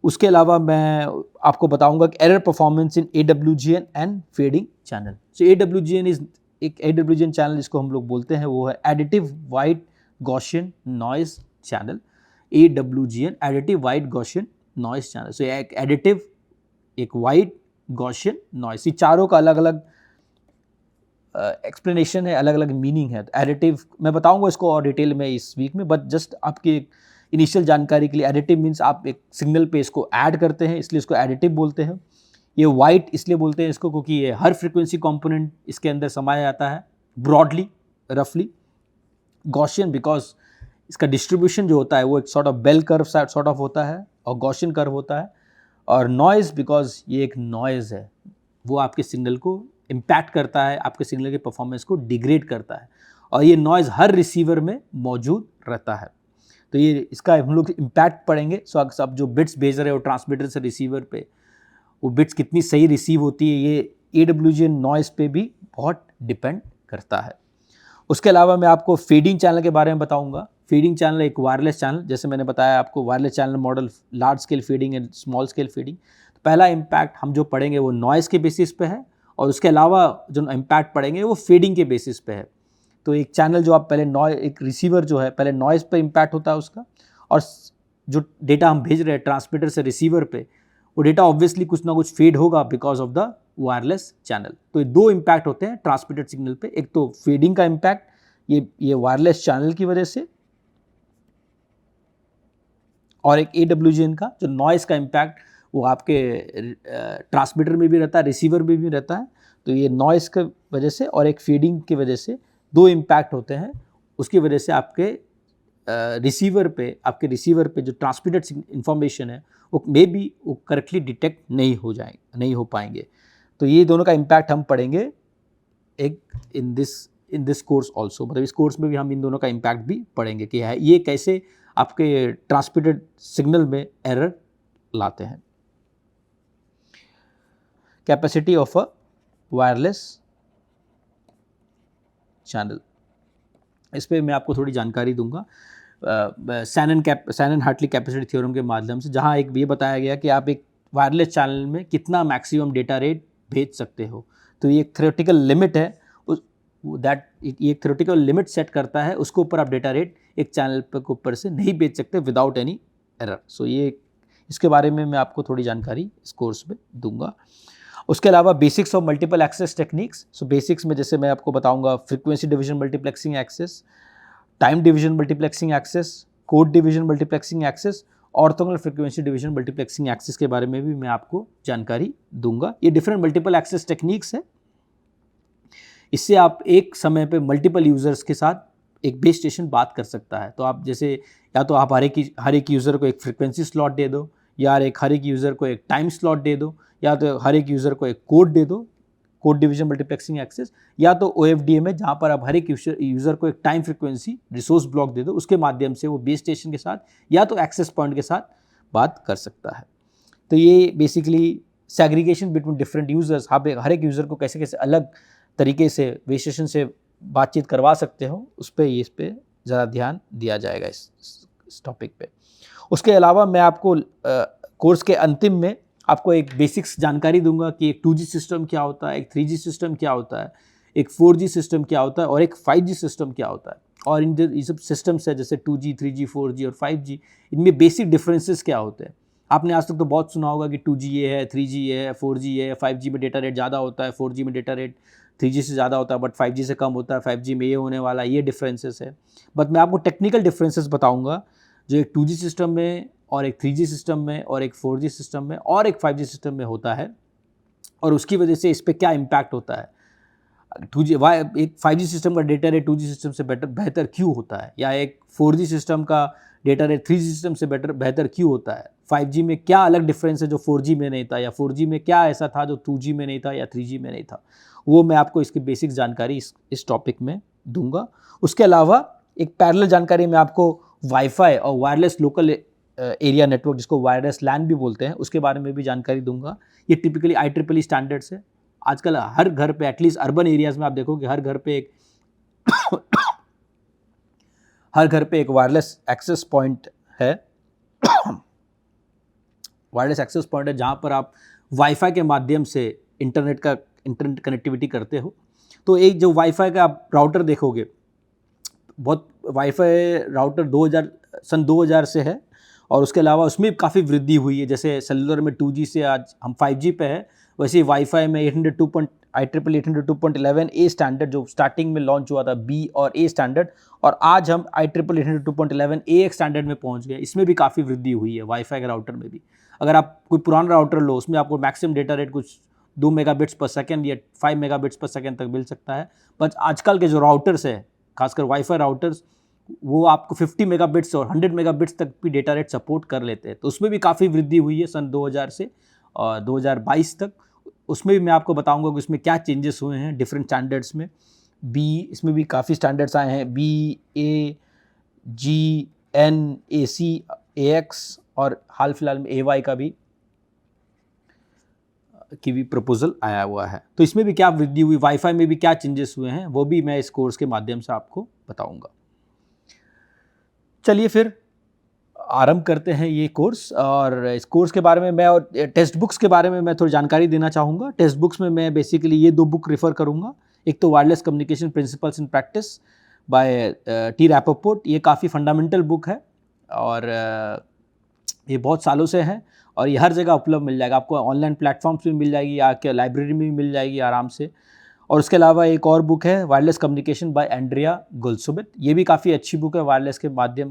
उसके अलावा मैं आपको बताऊंगा कि error performance in AWGN and fading channel. So AWGN channel जिसको हम लोग बोलते हैं वो है additive white Gaussian noise channel. AWGN additive white Gaussian noise channel. So एक एडिटिव, एक वाइट, गॉसियन, नॉइज, ये चारों का अलग अलग एक्सप्लेनेशन है, अलग अलग मीनिंग है। तो एडिटिव मैं बताऊंगा इसको और डिटेल में इस वीक में, बट जस्ट आपकी इनिशियल जानकारी के लिए एडिटिव मीन्स आप एक सिग्नल पे इसको ऐड करते हैं, इसलिए इसको एडिटिव बोलते हैं। ये वाइट इसलिए बोलते हैं इसको क्योंकि ये हर फ्रीक्वेंसी कंपोनेंट इसके अंदर समाया जाता है ब्रॉडली, रफली। गॉसियन बिकॉज इसका डिस्ट्रीब्यूशन जो होता है वो एक sort of bell curve sort of होता है और गॉसियन कर्व होता है। और नॉइज़ बिकॉज ये एक नॉइज़ है, वो आपके सिग्नल को इम्पैक्ट करता है, आपके सिग्नल के परफॉर्मेंस को डिग्रेड करता है, और ये नॉइज़ हर रिसीवर में मौजूद रहता है। तो ये इसका हम लोग इम्पैक्ट पढ़ेंगे। सो अब जो बिट्स भेज रहे हो ट्रांसमीटर से रिसीवर पे, वो बिट्स कितनी सही रिसीव होती है, ये AWGN नॉइज़ पे भी बहुत डिपेंड करता है। उसके अलावा मैं आपको फीडिंग चैनल के बारे में बताऊंगा। फीडिंग चैनल एक वायरलेस चैनल, जैसे मैंने बताया आपको wireless channel model, large scale feeding and small scale feeding. तो पहला इम्पैक्ट हम जो पढ़ेंगे वो नॉइज़ के बेसिस पे है, और उसके अलावा जो इम्पैक्ट पढ़ेंगे वो फीडिंग के बेसिस पे है। तो एक चैनल जो आप पहले एक रिसीवर जो है पहले नॉइज़ पे इम्पैक्ट होता है उसका, और जो डेटा हम भेज रहे हैं ट्रांसमीटर से रिसीवर पे, वो डेटा ऑब्वियसली कुछ ना कुछ फीड होगा because of the wireless channel. तो ये दो इम्पैक्ट होते हैं ट्रांसमिटेड सिग्नल पे, एक तो फीडिंग का इम्पैक्ट ये वायरलेस चैनल की वजह से, और एक AWGN का जो नॉइज़ का इम्पैक्ट वो आपके ट्रांसमीटर में भी रहता है, रिसीवर में भी रहता है। तो ये नॉइज़ की वजह से और एक फीडिंग की वजह से दो इम्पैक्ट होते हैं। उसकी वजह से आपके रिसीवर पे जो ट्रांसमिटेड इंफॉर्मेशन है वो मे बी वो करेक्टली डिटेक्ट नहीं हो पाएंगे। तो ये दोनों का इम्पैक्ट हम पढ़ेंगे एक इन दिस कोर्स ऑल्सो, मतलब इस कोर्स में भी हम इन दोनों का इम्पैक्ट भी पढ़ेंगे कि है ये कैसे आपके ट्रांसमिटेड सिग्नल में एरर लाते हैं। Capacity of a wireless channel, इस पर मैं आपको थोड़ी जानकारी दूंगा सैनन हार्टली कैपेसिटी थ्योरम के माध्यम से, जहां एक ये बताया गया कि आप एक वायरलेस चैनल में कितना मैक्सिमम डेटा रेट भेज सकते हो। तो ये एक थ्योरेटिकल लिमिट है, ये एक थ्योरेटिकल लिमिट सेट करता है, उसके ऊपर आप डेटा रेट एक चैनल के ऊपर से नहीं भेज सकते विदाउट एनी एरर। सो ये इसके बारे में मैं आपको थोड़ी जानकारी इस कोर्स में दूंगा। उसके अलावा basics of multiple access techniques. So basics में जैसे मैं आपको बताऊंगा frequency division multiplexing access, time division multiplexing access, code division multiplexing access, orthogonal frequency division multiplexing access के बारे में भी मैं आपको जानकारी दूंगा। ये डिफरेंट मल्टीपल एक्सेस टेक्निक्स है। इससे आप एक समय पे मल्टीपल यूजर्स के साथ एक बेस स्टेशन बात कर सकता है। तो आप जैसे या तो आप हर एक यूज़र को एक फ्रीक्वेंसी स्लॉट दे दो, या हर एक यूज़र को एक टाइम स्लॉट दे दो, या तो हर एक यूज़र को एक कोड दे दो, कोड डिवीजन मल्टीप्लेक्सिंग एक्सेस, या तो OFDM है जहाँ पर आप हर एक यूज़र को एक टाइम फ्रीक्वेंसी रिसोर्स ब्लॉक दे दो, उसके माध्यम से वो बेस स्टेशन के साथ या तो एक्सेस पॉइंट के साथ बात कर सकता है। तो ये basically segregation between different users, आप हर एक यूज़र को कैसे कैसे अलग तरीके से बेस स्टेशन से बातचीत करवा सकते हो, इस पर ज़्यादा ध्यान दिया जाएगा इस टॉपिक पे। उसके अलावा मैं आपको कोर्स के अंतिम में आपको एक बेसिक्स जानकारी दूंगा कि एक 2G सिस्टम क्या होता है, एक 3G सिस्टम क्या होता है, एक 4G सिस्टम क्या होता है, और एक 5G सिस्टम क्या होता है। और ये सब सिस्टम्स है जैसे 2G, 3G, 4G और 5G, इनमें बेसिक डिफरेंसेस क्या होते हैं। आपने आज तक तो बहुत सुना होगा कि 2G ये है, 3G ये है, 4G ये है, 5G में डेटा रेट ज़्यादा होता है, 4G में डेटा रेट 3G से ज़्यादा होता है, बट 5G से कम होता है, 5G में ये होने वाला, ये डिफरेंसेस है। बट मैं आपको टेक्निकल डिफरेंसेस बताऊँगा जो एक 2G सिस्टम में और एक 3G सिस्टम में और एक 4G सिस्टम में और एक 5G सिस्टम में होता है, और उसकी वजह से इस पर क्या इम्पैक्ट होता है। एक 5G सिस्टम का डेटा रेट 2G सिस्टम से बेहतर क्यों होता है, या एक 4G सिस्टम का डेटा रेट 3G सिस्टम से बेहतर क्यों होता है। 5G में क्या अलग डिफरेंस है जो 4G में नहीं था, या 4G में क्या ऐसा था जो 2G में नहीं था या 3G में नहीं था, वो मैं आपको इसकी बेसिक जानकारी इस टॉपिक में दूंगा। उसके अलावा एक पैरेलल जानकारी मैं आपको वाईफाई और वायरलेस लोकल एरिया नेटवर्क, जिसको वायरलेस लैन भी बोलते हैं, उसके बारे में भी जानकारी दूंगा। ये टिपिकली IEEE स्टैंडर्ड्स है। आजकल हर घर पे, एटलीस्ट अर्बन एरियाज में आप देखोगे हर घर पे एक वायरलेस एक्सेस पॉइंट है। वायरलेस एक्सेस पॉइंट है जहाँ पर आप वाईफाई के माध्यम से इंटरनेट कनेक्टिविटी करते हो। तो एक जो वाईफाई का आप राउटर देखोगे, बहुत वाईफाई राउटर सन 2000 से है, और उसके अलावा उसमें काफ़ी वृद्धि हुई है। जैसे सेलुलर में 2G से आज हम 5G पे है, वैसे ही वाईफाई में IEEE 802.11 ए स्टैंडर्ड जो स्टार्टिंग में लॉन्च हुआ था, बी और ए स्टैंडर्ड, और आज हम IEEE 802.11 ए स्टैंडर्ड में पहुंच गए। इसमें भी काफ़ी वृद्धि हुई है वाईफाई के राउटर में भी। अगर आप कोई पुराना राउटर लो, उसमें आपको मैक्सिमम डेटा रेट कुछ 2 मेगाबिट्स पर सेकेंड या 5 मेगाबिट्स पर सेकेंड तक मिल सकता है। बट आजकल के जो राउटर्स है, खासकर वाईफाई राउटर्स, वो आपको 50 मेगाबिट्स और 100 मेगाबिट्स तक भी डेटा रेट सपोर्ट कर लेते हैं। तो उसमें भी काफ़ी वृद्धि हुई है सन 2000 से और 2022 तक। उसमें भी मैं आपको बताऊंगा कि उसमें क्या चेंजेस हुए हैं डिफरेंट स्टैंडर्ड्स में। बी, इसमें भी काफ़ी स्टैंडर्ड्स आए हैं, बी, ए, जी, एन, ए सी, ए एक्स, और हाल फिलहाल में ए वाई का भी प्रपोजल आया हुआ है। तो इसमें भी क्या वृद्धि हुई, वाईफाई में भी क्या चेंजेस हुए हैं, वो भी मैं इस कोर्स के माध्यम से आपको बताऊंगा। चलिए फिर आरंभ करते हैं ये कोर्स। और इस कोर्स के बारे में मैं, और टेक्स्ट बुक्स के बारे में मैं थोड़ी जानकारी देना चाहूँगा। टेक्स्ट बुक्स में मैं बेसिकली ये 2 बुक रेफ़र करूँगा। एक तो wireless communication principles in practice by T rapport. ये काफ़ी फंडामेंटल बुक है और ये बहुत सालों से है और ये हर जगह उपलब्ध मिल जाएगा आपको। ऑनलाइन प्लेटफॉर्म्स में मिल जाएगी, या लाइब्रेरी में भी मिल जाएगी आराम से। और उसके अलावा एक और बुक है वायरलेस कम्युनिकेशन बाय एंड्रिया गोल्सोबिथ। ये भी काफ़ी अच्छी बुक है वायरलेस के बारे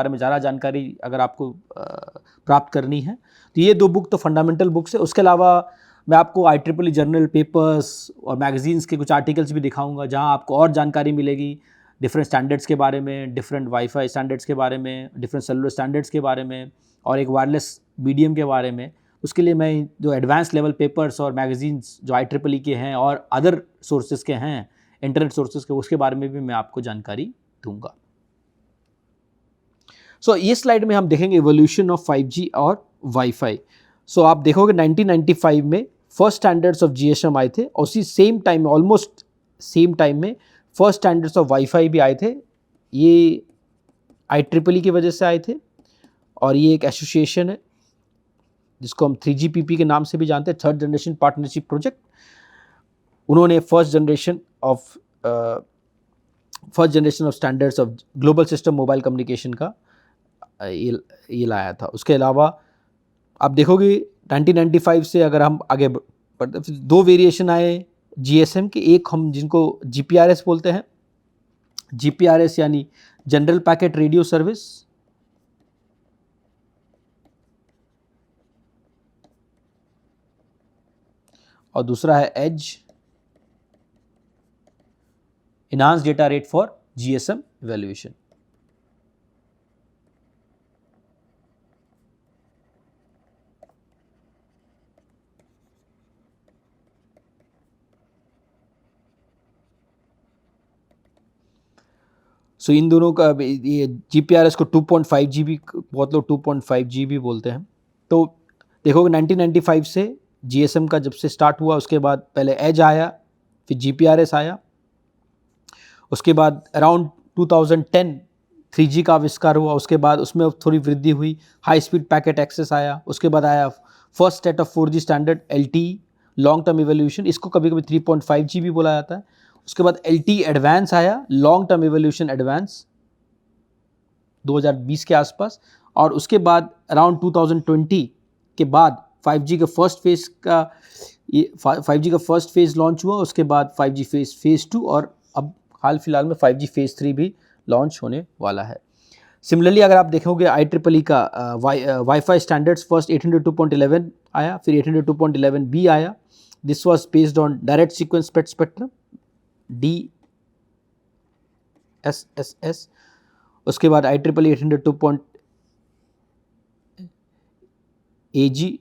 में ज़्यादा जानकारी अगर आपको प्राप्त करनी है तो ये 2 बुक तो फंडामेंटल बुक्स है। उसके अलावा मैं आपको IEEE जर्नल पेपर्स और मैगजीन्स के कुछ आर्टिकल्स भी दिखाऊंगा, जहां आपको और जानकारी मिलेगी डिफरेंट स्टैंडर्ड्स के बारे में, डिफरेंट वाईफाई स्टैंडर्ड्स के बारे में, डिफरेंट सेलुलर स्टैंडर्ड्स के बारे में, और एक वायरलेस मीडियम के बारे में। उसके लिए मैं जो एडवांस लेवल पेपर्स और मैगजीन्स जो IEEE के हैं और अदर सोर्सेज के हैं, इंटरनेट सोर्सेज के, उसके बारे में भी मैं आपको जानकारी दूंगा। सो ये स्लाइड में हम देखेंगे इवोल्यूशन ऑफ 5G और वाईफाई। सो आप देखोगे 1995 में फर्स्ट स्टैंडर्ड्स ऑफ GSM आए थे, और उसी सेम टाइम में, ऑलमोस्ट सेम टाइम में, फर्स्ट स्टैंडर्ड्स ऑफ वाईफाई भी आए थे। ये IEEE की वजह से आए थे और ये एक एसोसिएशन है जिसको हम 3GPP के नाम से भी जानते हैं, थर्ड जनरेशन पार्टनरशिप प्रोजेक्ट। उन्होंने first generation of standards of global system mobile communication का ये लाया था। उसके अलावा आप देखोगे 1995 से अगर हम आगे बढ़ते, 2 वेरिएशन आए GSM के। एक हम जिनको GPRS बोलते हैं, GPRS यानी जनरल पैकेट रेडियो सर्विस, और दूसरा है EDGE, enhanced data rate for GSM evaluation. So इन दोनों का ये GPRS को 2.5 GB, बहुत लोग 2.5 GB बोलते हैं। तो देखोगे 1995 से GSM का जब से स्टार्ट हुआ, उसके बाद पहले एज आया, फिर GPRS आया, उसके बाद अराउंड 2010 3G का आविष्कार हुआ, उसके बाद उसमें थोड़ी वृद्धि हुई, हाई स्पीड पैकेट एक्सेस आया, उसके बाद आया first set of 4G standard LTE long term evolution, इसको कभी कभी 3.5 GB बोला जाता है। उसके बाद LTE एडवांस आया, लॉन्ग टर्म इवोल्यूशन एडवांस, 2020 के आसपास। और उसके बाद अराउंड 2020 के बाद 5G का फर्स्ट फेज लॉन्च हुआ, उसके बाद 5G फेज 2, और अब हाल फिलहाल में 5G फेज 3 भी लॉन्च होने वाला है। सिमिलरली अगर आप देखोगे IEEE का वाईफाई स्टैंडर्ड्स फर्स्ट 802.11 आया, फिर 802.11b आया। This was based on direct sequence spread spectrum DSSS। उसके बाद IEEE 802.AG,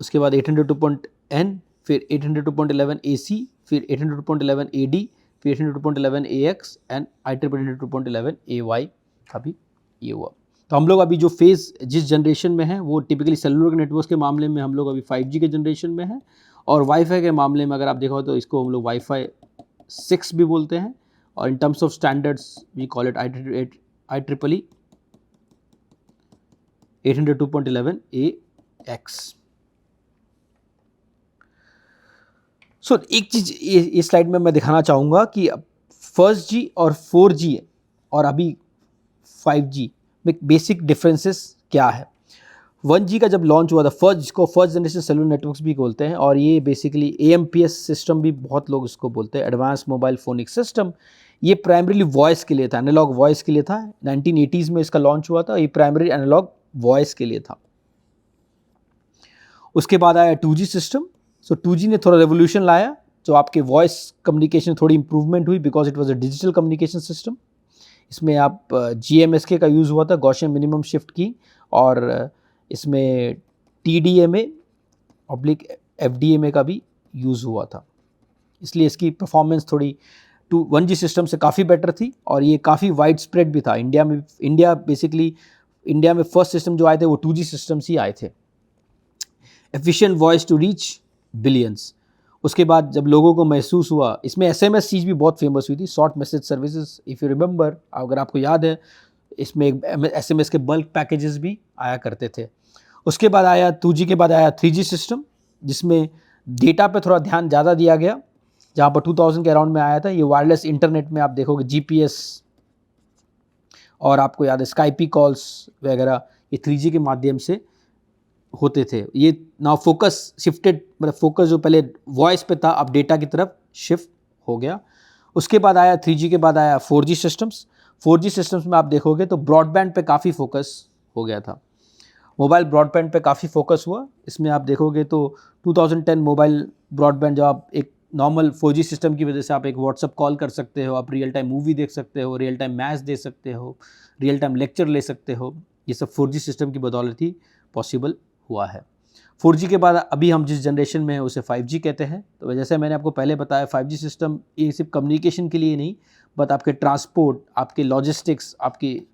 उसके बाद 802.N, फिर 802.11AC, फिर 802.11AD, फिर 802.11AX एंड IEEE 802.11AY का भी ये हुआ। तो हम लोग अभी जो फेज़ जिस जनरेशन में है वो टिपिकली सेलुलर नेटवर्क के मामले में हम लोग अभी 5G के जनरेशन में है, और वाईफाई के मामले में अगर आप देखो तो इसको हम लोग वाईफाई 6 भी बोलते हैं, और in terms of standards we call it IEEE 802.11ax। So एक चीज़ इस स्लाइड में मैं दिखाना चाहूँगा कि फर्स्ट जी और 4G और अभी 5G में बेसिक डिफरेंसेस क्या है। 1G का जब लॉन्च हुआ था, फर्स्ट, जिसको फर्स्ट जनरेशन सेलुलर नेटवर्क्स भी बोलते हैं, और ये बेसिकली AMPS सिस्टम भी बहुत लोग इसको बोलते हैं, एडवांस मोबाइल फोनिक सिस्टम। ये प्राइमरीली वॉइस के लिए था, एनालॉग वॉइस के लिए था। 1980s में इसका लॉन्च हुआ था। ये प्राइमरी एनालॉग वॉइस के लिए था। उसके बाद आया 2G सिस्टम। सो 2G ने थोड़ा रेवोल्यूशन लाया, जो आपके वॉइस कम्युनिकेशन थोड़ी इंप्रूवमेंट हुई, because it was a digital communication system. इसमें आप GMSK का यूज़ हुआ था, गॉसियन मिनिमम शिफ्ट की, और इसमें TDMA/FDMA का भी यूज़ हुआ था। इसलिए इसकी परफॉर्मेंस थोड़ी 1G सिस्टम से काफ़ी बेटर थी, और ये काफ़ी वाइड स्प्रेड भी था इंडिया में। इंडिया में फर्स्ट सिस्टम जो आए थे वो 2G सिस्टम्स ही आए थे। Efficient voice to reach billions. उसके बाद जब लोगों को महसूस हुआ, इसमें SMS चीज़ भी बहुत फेमस हुई थी, short message services, if you remember, अगर आपको याद है, इसमें SMS के बल्क पैकेजेस भी आया करते थे। उसके बाद आया 2G के बाद आया 3G सिस्टम, जिसमें डेटा पे थोड़ा ध्यान ज़्यादा दिया गया, जहाँ पर 2000 के अराउंड में आया था। ये वायरलेस इंटरनेट में आप देखोगे GPS, और आपको याद है स्काइपी कॉल्स वगैरह, ये 3G के माध्यम से होते थे। ये नाउ फोकस शिफ्टेड, मतलब फोकस जो पहले वॉइस पे था, अब डेटा की तरफ शिफ्ट हो गया। उसके बाद आया 3G के बाद आया 4G सिस्टम्स। 4G सिस्टम्स में आप देखोगे तो ब्रॉडबैंड पे काफ़ी फोकस हो गया था, मोबाइल ब्रॉडबैंड पे काफ़ी फोकस हुआ। इसमें आप देखोगे तो 2010 मोबाइल ब्रॉडबैंड, जब आप एक नॉर्मल 4G सिस्टम की वजह से आप एक व्हाट्सअप कॉल कर सकते हो, आप रियल टाइम मूवी देख सकते हो, रियल टाइम मैच दे सकते हो, रियल टाइम लेक्चर ले सकते हो, ये सब 4G सिस्टम की बदौलत ही पॉसिबल हुआ है। 4G के बाद अभी हम जिस जनरेशन में हैं उसे 5G कहते हैं। तो जैसे मैंने आपको पहले बताया, 5G सिस्टम ये सिर्फ कम्युनिकेशन के लिए नहीं, बट आपके ट्रांसपोर्ट, आपके लॉजिस्टिक्स, आपकी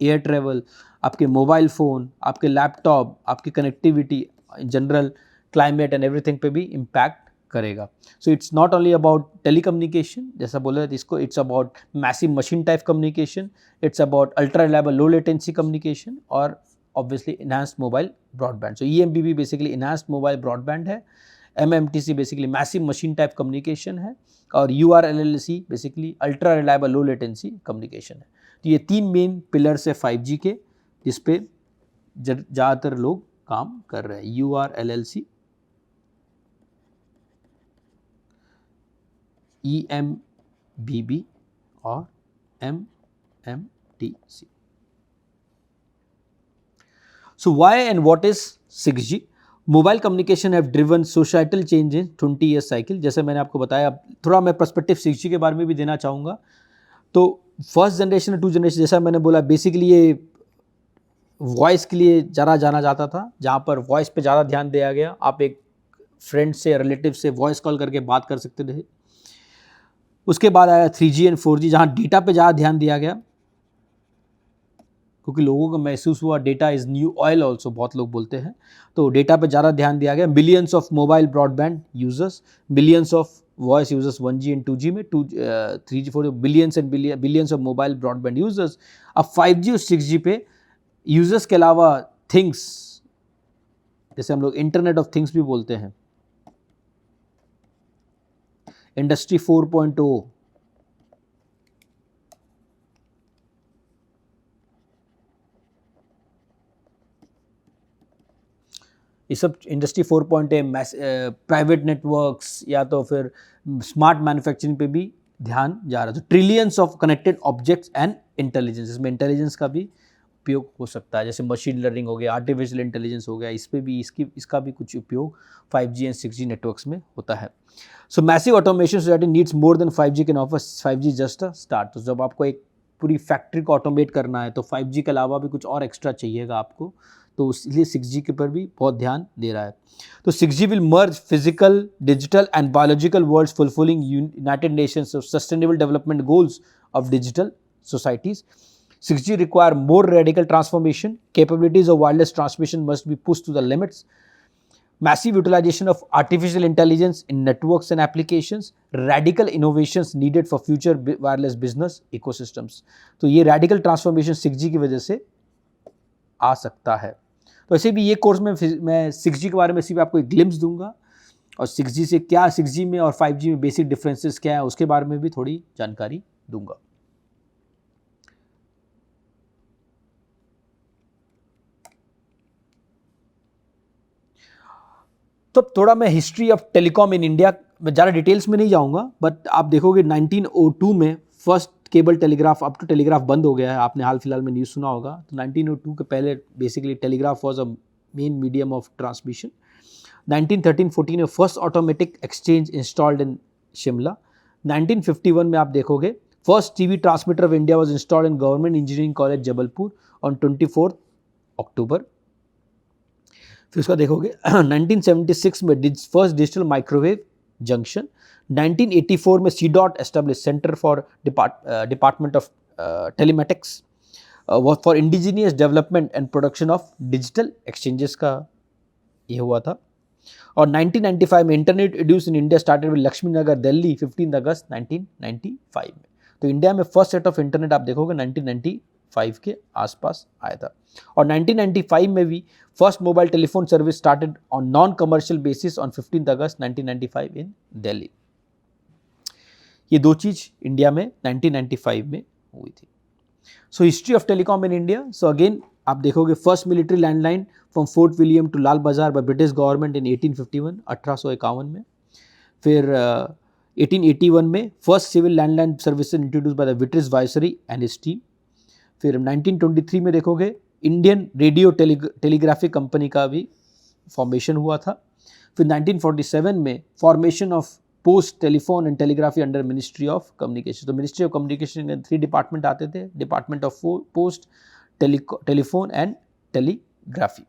एयर ट्रेवल, आपके मोबाइल फ़ोन, आपके लैपटॉप, आपकी connectivity, general climate and everything पे भी इम्पैक्ट करेगा। So it's not only about telecommunication, जैसा बोला इसको, it's about massive machine type communication, it's about ultra reliable low latency communication, और ऑब्वियसली इनहांस्ड मोबाइल ब्रॉडबैंड। सो EMBB basically enhanced mobile broadband है, MMTC basically massive machine type communication है, और URLLC basically ultra reliable low latency communication है। तो ये 3 मेन पिलर्स है 5G के, जिस पे ज़्यादातर लोग काम कर रहे हैं। URLLC, EMBB और MMTC. So why and what is 6G? Mobile communication have driven societal change in 20 year cycle. जैसे मैंने आपको बताया, थोड़ा मैं पर्सपेक्टिव 6G के बारे में भी देना चाहूँगा। तो फर्स्ट जनरेशन और 2 जनरेशन, जैसा मैंने बोला, बेसिकली ये वॉइस के लिए ज़्यादा जाना जाता था, जहाँ पर वॉइस पे ज़्यादा ध्यान दिया गया। आप एक फ्रेंड से, रिलेटिव से वॉइस कॉल करके बात कर सकते थे। उसके बाद आया 3G एंड 4G, जहाँ डेटा पे ज़्यादा ध्यान दिया गया, क्योंकि लोगों को महसूस हुआ data is new oil also, बहुत लोग बोलते हैं, तो डेटा पे ज़्यादा ध्यान दिया गया। Millions of mobile broadband users, millions of voice users 1G and 2G में, 3G 4G, billions and billions of mobile broadband users. अब 5G और 6G पे यूजर्स के अलावा थिंग्स, जैसे हम लोग इंटरनेट ऑफ थिंग्स भी बोलते हैं, इंडस्ट्री 4.0, ये सब इंडस्ट्री 4.0, प्राइवेट नेटवर्क्स, या तो फिर स्मार्ट मैन्युफैक्चरिंग पे भी ध्यान जा रहा है। तो trillions of connected objects and intelligence, इसमें इंटेलिजेंस का भी उपयोग हो सकता है, जैसे मशीन लर्निंग हो गया, आर्टिफिशियल इंटेलिजेंस हो गया, इस पे भी इसका भी कुछ उपयोग 5G एंड 6G नेटवर्क्स में होता है। सो massive automation society needs more than 5G can offer, 5G just a start. तो जब आपको एक पूरी फैक्ट्री को ऑटोमेट करना है, तो 5G के अलावा भी कुछ और एक्स्ट्रा चाहिएगा आपको, तो इसलिए 6G के ऊपर भी बहुत ध्यान दे रहा है। तो 6G will merge physical, digital and biological worlds, fulfilling United Nations sustainable development goals of digital societies. 6G require more radical transformation. Capabilities of wireless transmission must be pushed to the limits. Massive utilization of artificial intelligence in networks and applications. Radical innovations needed for future wireless business ecosystems. तो ये radical transformation 6G की वजह से आ सकता है। तो ऐसे भी ये कोर्स में मैं 6G के बारे में सिर्फ आपको एक ग्लिम्स दूंगा, और 6G से क्या, 6G में और 5G में बेसिक डिफरेंसेस क्या है, उसके बारे में भी थोड़ी जानकारी दूंगा। तो थोड़ा मैं history of telecom in India में ज़्यादा डिटेल्स में नहीं जाऊंगा, बट आप देखोगे 1902 में फर्स्ट केबल टेलीग्राफ, अब तो टेलीग्राफ बंद हो गया है, आपने हाल फिलहाल में न्यूज़ सुना होगा। तो 1902 के पहले basically telegraph was a main medium of transmission. 1913-14 में first automatic exchange installed in Shimla. 1951 में आप देखोगे first TV transmitter of India was installed in government engineering college Jabalpur on 24 अक्टूबर। फिर उसका देखोगे 1976 में फर्स्ट डिजिटल माइक्रोवेव जंक्शन। 1984 में C DOT establish centre for department of telematics for indigenous development and production of digital exchanges का ये हुआ था। और 1995 में internet introduce in India started with Laxmi Nagar Delhi 15 अगस्त 1995 में। तो इंडिया में फर्स्ट सेट ऑफ इंटरनेट आप देखोगे 1995 के आसपास आया था। और 1995 में भी first mobile telephone service started on non commercial basis on 15 अगस्त 1995 इन दिल्ली। ये दो चीज़ इंडिया में 1995 में हुई थी। So history of telecom in India. So again आप देखोगे first military landline from Fort William to Lal Bazar by British government in 1851 1851 में। फिर 1881 में first civil landline services introduce by the British viceroy and his team. फिर 1923 में देखोगे इंडियन रेडियो टेलीग्राफिक कंपनी का भी फॉर्मेशन हुआ था। फिर 1947 में formation of post telephone and telegraphy under ministry of communication. तो मिनिस्ट्री ऑफ कम्युनिकेशन में 3 डिपार्टमेंट आते थे, department of post, telephone and telegraphy.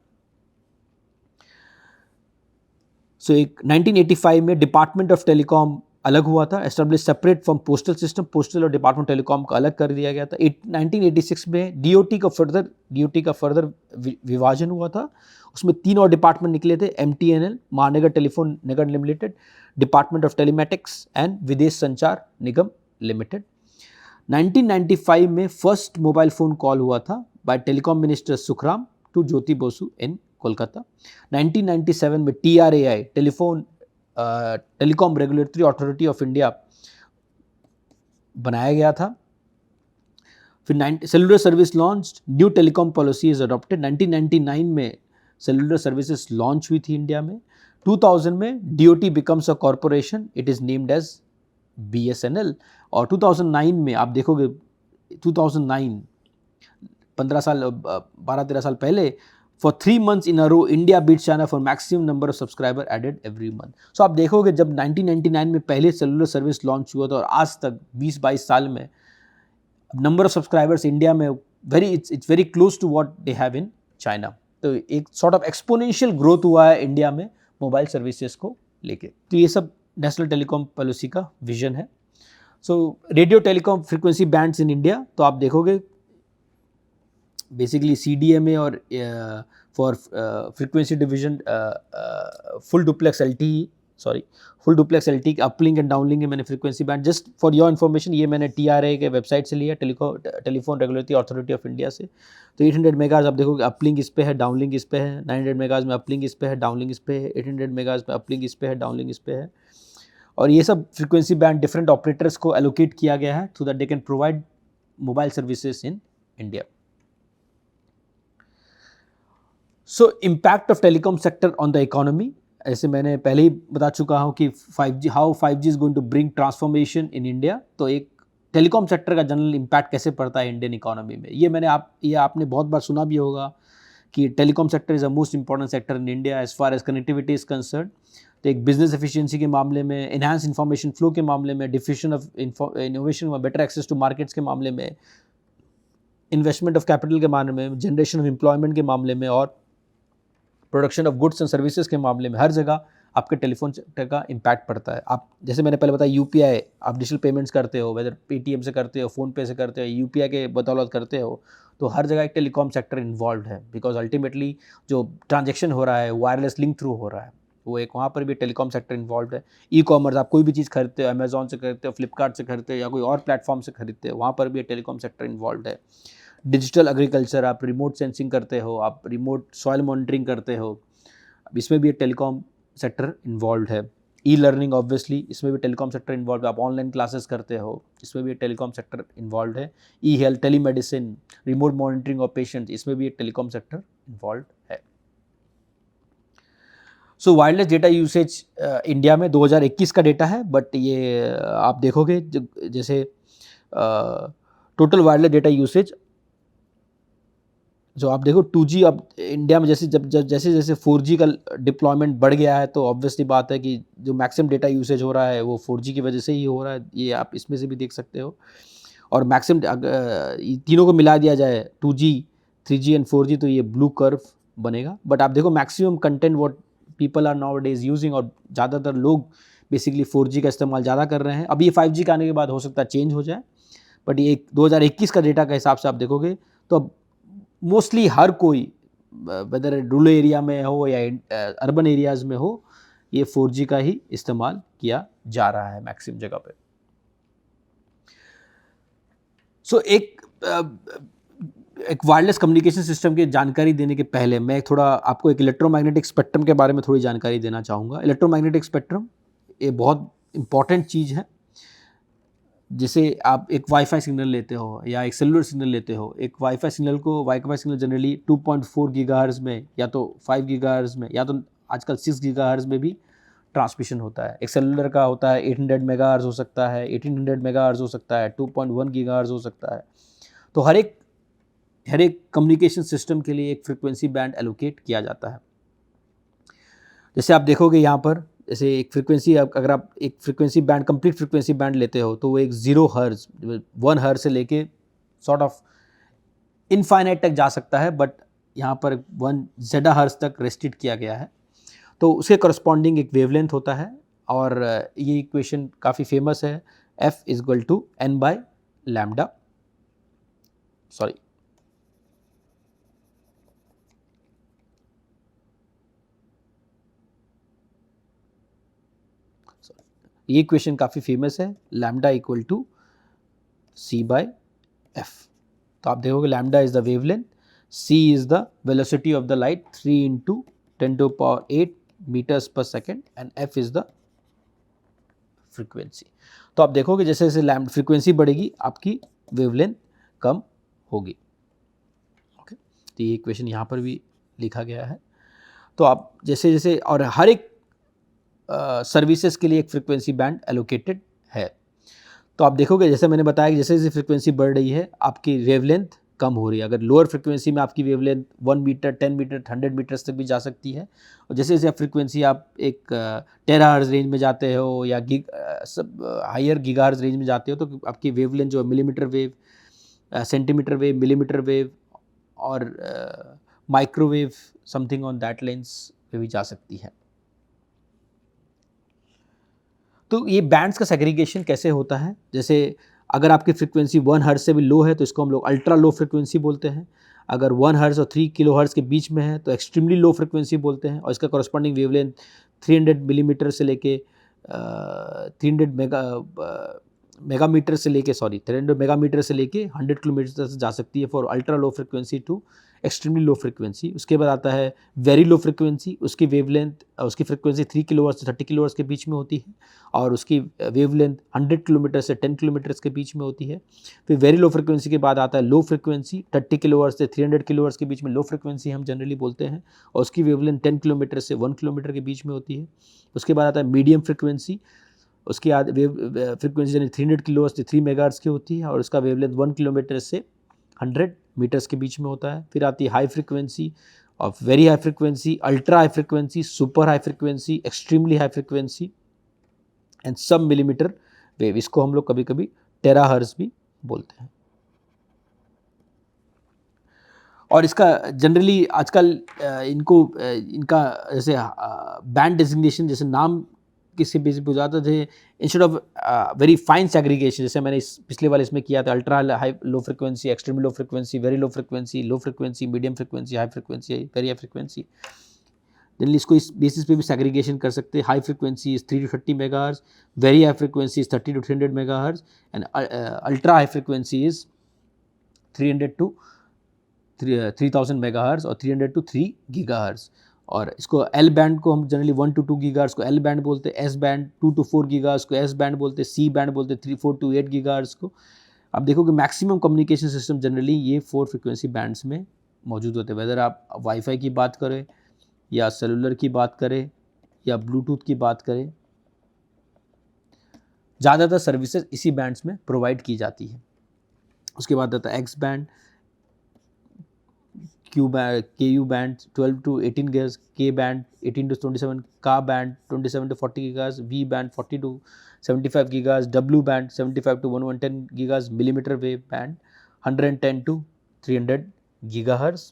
So एक 1985 में डिपार्टमेंट ऑफ टेलीकॉम अलग हुआ था, establish separate from postal system, postal और डिपार्टमेंट टेलीकॉम को अलग कर दिया गया था। 1986 में डीओटी का फर्दर विभाजन हुआ था, उसमें 3 और डिपार्टमेंट निकले थे, एमटीएनएल महानगर telephone Nigam limited, department of telematics and विदेश संचार निगम लिमिटेड। 1995 में फर्स्ट मोबाइल फ़ोन कॉल हुआ था by telecom minister Sukhram to Jyoti Basu in Kolkata. 1997 में TRAI telecom regulatory authority of India बनाया गया था। फिर cellular service launch, new telecom policy is adopted. 1999 में सेलुलर सर्विसेज लॉन्च हुई थी इंडिया में। 2000 में DOT becomes a corporation, it is named as BSNL। और 2009 में आप देखोगे 2009 12-13 साल पहले, for 3 months in a row India beat China for maximum number of subscriber added every month. So आप देखोगे जब 1999 में पहले सेलुलर सर्विस लॉन्च हुआ था और आज तक 20-22 साल में नंबर ऑफ सब्सक्राइबर्स इंडिया में it's very close to what they have in China. तो एक सॉर्ट ऑफ एक्सपोनेंशियल ग्रोथ हुआ है इंडिया में मोबाइल सर्विसेज को लेके। तो ये सब नेशनल टेलीकॉम पॉलिसी का विजन है। So radio telecom frequency bands in India, तो आप देखोगे बेसिकली CDMA और for frequency division full duplex LTE uplink and downlink है मैंने frequency band. Just for your information ये मैंने TRA के वेबसाइट से लिया, telephone regulatory authority of India से। तो 800 मेगाज आप देखोगे अपलिंक इस पे है, डाउनलिंक इस पे है। 900 मेगाज में अपलिंक इस पे है, डाउनलिंक इस पे है। 800 मेगाज में अपलिंक इस पे है, डाउनलिंक इस पे है। और ये सब फ्रीक्वेंसी बैंड डिफरेंट ऑपरेटर्स को एलोकेट किया गया है so that they can provide mobile services in India. So impact of telecom sector on the economy, ऐसे मैंने पहले ही बता चुका हूँ कि 5G how 5G is going to bring transformation in India. तो एक टेलीकॉम सेक्टर का जनरल इम्पैक्ट कैसे पड़ता है इंडियन इकोनॉमी में, ये आपने बहुत बार सुना भी होगा कि telecom sector is a most important sector in India as far as connectivity is concern. तो एक बिजनेस एफिशिएंसी के मामले में, एनहांस इंफॉर्मेशन फ्लो के मामले में, डिफ्यूजन ऑफ इनोवेशन व बेटर एक्सेस टू मार्केट्स के मामले में, इन्वेस्टमेंट ऑफ कैपिटल के मामले में, जनरेशन ऑफ एम्प्लॉयमेंट के मामले में और production of goods and services के मामले में, हर जगह आपके टेलीफोन सेक्टर का इम्पैक्ट पड़ता है। आप जैसे मैंने पहले बताया UPI, आप डिजिटल पेमेंट्स करते हो, वेदर पेटीएम से करते हो, फ़ोनपे से करते हो, UPI के बदौलत करते हो, तो हर जगह एक टेलीकॉम सेक्टर इन्वॉल्व है। बिकॉज अल्टीमेटली जो ट्रांजेक्शन हो रहा है वायरलेस लिंक थ्रू हो रहा है, वो एक वहाँ पर भी टेलीकॉम सेक्टर इन्वॉल्व है। E-कॉमर्स, आप कोई भी चीज़ खरीदते हो, अमेजॉन से खरीदते हो, फ्लिपकार्ट से खरीदते हो या कोई और प्लेटफॉर्म से खरीदते हो, वहाँ पर भी टेलीकॉम सेक्टर इन्वॉल्व है। डिजिटल एग्रीकल्चर, आप रिमोट सेंसिंग करते हो, आप रिमोट सॉइल मॉनिटरिंग करते हो, इसमें भी टेलीकॉम सेक्टर इन्वॉल्व है। E-लर्निंग ऑब्वियसली, इसमें भी टेलीकॉम सेक्टर इन्वॉल्व है। आप ऑनलाइन क्लासेस करते हो, इसमें भी टेलीकॉम सेक्टर इन्वॉल्व है। E-हेल्थ, telemedicine, remote monitoring of patient, इसमें भी टेलीकॉम सेक्टर इन्वॉल्व है। So wireless data usage India में 2021 का डेटा है, बट ये आप देखोगे जैसे टोटल वायरलेस डेटा यूसेज जो आप देखो 2G अब इंडिया में जैसे जैसे जैसे 4G का डिप्लॉयमेंट बढ़ गया है, तो ऑब्वियसली बात है कि जो मैक्सिमम डेटा यूसेज हो रहा है वो 4G की वजह से ही हो रहा है, ये आप इसमें से भी देख सकते हो। और मैक्सिमम तीनों को मिला दिया जाए 2G 3G एंड 4G, तो ये ब्लू कर्व बनेगा। बट आप देखो maximum content what people are nowadays using, और ज़्यादातर लोग बेसिकली 4G का इस्तेमाल ज़्यादा कर रहे हैं। अब ये 5G का आने के बाद हो सकता है चेंज हो जाए, बट ये 2021 का डेटा के हिसाब से आप देखोगे तो अब मोस्टली हर कोई वेदर रूरल एरिया में हो या अर्बन एरियाज़ में हो, ये 4G का ही इस्तेमाल किया जा रहा है मैक्सिमम जगह पे। सो एक वायरलेस कम्युनिकेशन सिस्टम की जानकारी देने के पहले मैं थोड़ा आपको एक इलेक्ट्रोमैग्नेटिक स्पेक्ट्रम के बारे में थोड़ी जानकारी देना चाहूँगा। इलेक्ट्रोमैग्नेटिक स्पेक्ट्रम ये बहुत इंपॉर्टेंट चीज़ है। जैसे आप एक वाईफाई सिग्नल लेते हो या एक सेलुलर सिग्नल लेते हो, एक वाईफाई सिग्नल जनरली 2.4 गीगाहर्ट्ज़ में या तो 5 गीगाहर्ट्ज़ में या तो आजकल 6 गीगाहर्ट्ज़ में भी ट्रांसमिशन होता है। एक सेलुलर का होता है 800 मेगाहर्ट्ज़ हो सकता है, 1800 मेगाहर्ट्ज़ हो सकता है, 2.1 गीगाहर्ट्ज़ हो सकता है। तो हर एक कम्युनिकेशन सिस्टम के लिए एक फ्रीक्वेंसी बैंड एलोकेट किया जाता है। जैसे आप देखोगे यहाँ पर, जैसे एक फ्रीक्वेंसी, अगर आप एक frequency band, complete frequency band लेते हो, तो वो एक 0 हर्ट्ज़ 1 हर्ट्ज़ से लेके सॉर्ट ऑफ इनफाइनाइट तक जा सकता है, बट यहाँ पर 1 ज़ेटा हर्ट्ज़ तक रेस्ट्रिक्ट किया गया है। तो उसके करस्पॉन्डिंग एक वेवलेंथ होता है, और ये इक्वेशन काफ़ी फेमस है, F = n/λ। सॉरी, ये इक्वेशन काफ़ी फेमस है, लैम्डा = c/f। तो आप देखोगे lambda is the wavelength, c is the velocity of the light 3 × 10⁸ metres per second, and f is the frequency. तो आप देखोगे जैसे जैसे फ्रीक्वेंसी बढ़ेगी आपकी वेवलेंथ कम होगी। ओके, तो ये इक्वेशन यहाँ पर भी लिखा गया है। तो आप जैसे जैसे, और हर एक सर्विसेज के लिए एक फ्रीक्वेंसी बैंड एलोकेटेड है। तो आप देखोगे जैसे मैंने बताया कि जैसे जैसे फ्रीक्वेंसी बढ़ रही है आपकी वेवलेंथ कम हो रही है। अगर लोअर फ्रीक्वेंसी में आपकी वेवलेंथ 1 मीटर, 10 मीटर, 100 मीटर्स तक भी जा सकती है, और जैसे जैसे फ्रीक्वेंसी आप एक टेराहर्ट्ज़ रेंज में जाते हो या हायर गीगाहर्ट्ज़ रेंज में जाते हो, तो आपकी वेवलेंथ जो millimetre wave, centimetre wave, millimetre wave और microwave something on that lens पे भी जा सकती है। तो ये बैंड्स का सेग्रीगेशन कैसे होता है, जैसे अगर आपकी फ्रीक्वेंसी 1 हर्ट्ज़ से भी लो है तो इसको हम लोग अल्ट्रा लो फ्रीक्वेंसी बोलते हैं। अगर 1 हर्ट्ज़ और 3 किलो हर्ट्ज़ के बीच में है तो एक्सट्रीमली लो फ्रीक्वेंसी बोलते हैं, और इसका कॉरस्पॉन्डिंग वेवलेंथ 300 मिलीमीटर से लेके 300 मेगामीटर से लेके 300 मेगामीटर से लेके 100 किलोमीटर तक जा सकती है for ultra low frequency to extremely low frequency. उसके बाद आता है वेरी लो फ्रीक्वेंसी, उसकी वेवलेंथ, उसकी फ्रीक्वेंसी 3 किलोहर्ट्ज़ से 30 किलोहर्ट्ज़ के बीच में होती है, और उसकी वेवलेंथ 100 किलोमीटर से 10 किलोमीटर्स के बीच में होती है। फिर वेरी लो फ्रीक्वेंसी के बाद आता है लो फ्रीक्वेंसी, 30 किलोहर्ट्ज़ से 300 किलोहर्ट्ज़ के बीच में लो फ्रीक्वेंसी हम जनरली बोलते हैं, और उसकी वेवलेंथ 10 किलोमीटर से 1 किलोमीटर के बीच में होती है। उसके बाद आता है मीडियम फ्रीक्वेंसी, उसकी फ्रीक्वेंसी यानी 300 किलोहर्ट्ज़ से 3 मेगाहर्ट्ज़ की होती है, और उसका वेवलेंथ 1 किलोमीटर से 100 मीटर्स के बीच में होता है। फिर आती है हाई फ्रीक्वेंसी, और very high frequency, ultra high frequency, super high frequency, extremely high frequency and सब मिलीमीटर वेव। इसको हम लोग कभी कभी टेराहर्ट्ज़ भी बोलते हैं। और इसका जनरली आजकल इनका जैसे बैंड डेजिग्नेशन, जैसे नाम किसी बेसिस पे जाते थे, instead of very fine segregation, जैसे मैंने पिछले वाले इसमें किया था, ultra high low frequency, extreme low frequency, very low frequency, medium frequency, high frequency, very high frequency. Generally इसको इस बेसिस पे भी सेग्रीगेशन कर सकते हैं। High frequency is 3 to 30 megahertz, very high frequency is 30 to 300 megahertz, and ultra high frequency is 300 to 3000 megahertz और 300 to 3 गीगाहर्ट्ज़। और इसको एल बैंड को हम जनरली 1 to 2 गीगाहर्ट्ज़ को एल बैंड बोलते हैं, एस बैंड 2 to 4 गीगाहर्ट्ज़ को एस बैंड बोलते हैं, सी बैंड बोलते हैं 4 to 8 गीगाहर्ट्ज़ को। आप देखोगे मैक्सिमम कम्युनिकेशन सिस्टम जनरली ये 4 फ्रीक्वेंसी बैंड्स में मौजूद होते हैं, वेदर आप वाईफाई की बात करें या सेलुलर की बात करें या ब्लूटूथ की बात करें, ज़्यादातर सर्विसेज इसी बैंड्स में प्रोवाइड की जाती है। उसके बाद आता है X band, K U band 12 to 18 gigahertz, K band 18 to 27, Ka band 27 to 40 gigahertz, V band 40 to 75 gigahertz, W band 75 to 110 gigahertz, millimetre wave band 110 to 300 gigahertz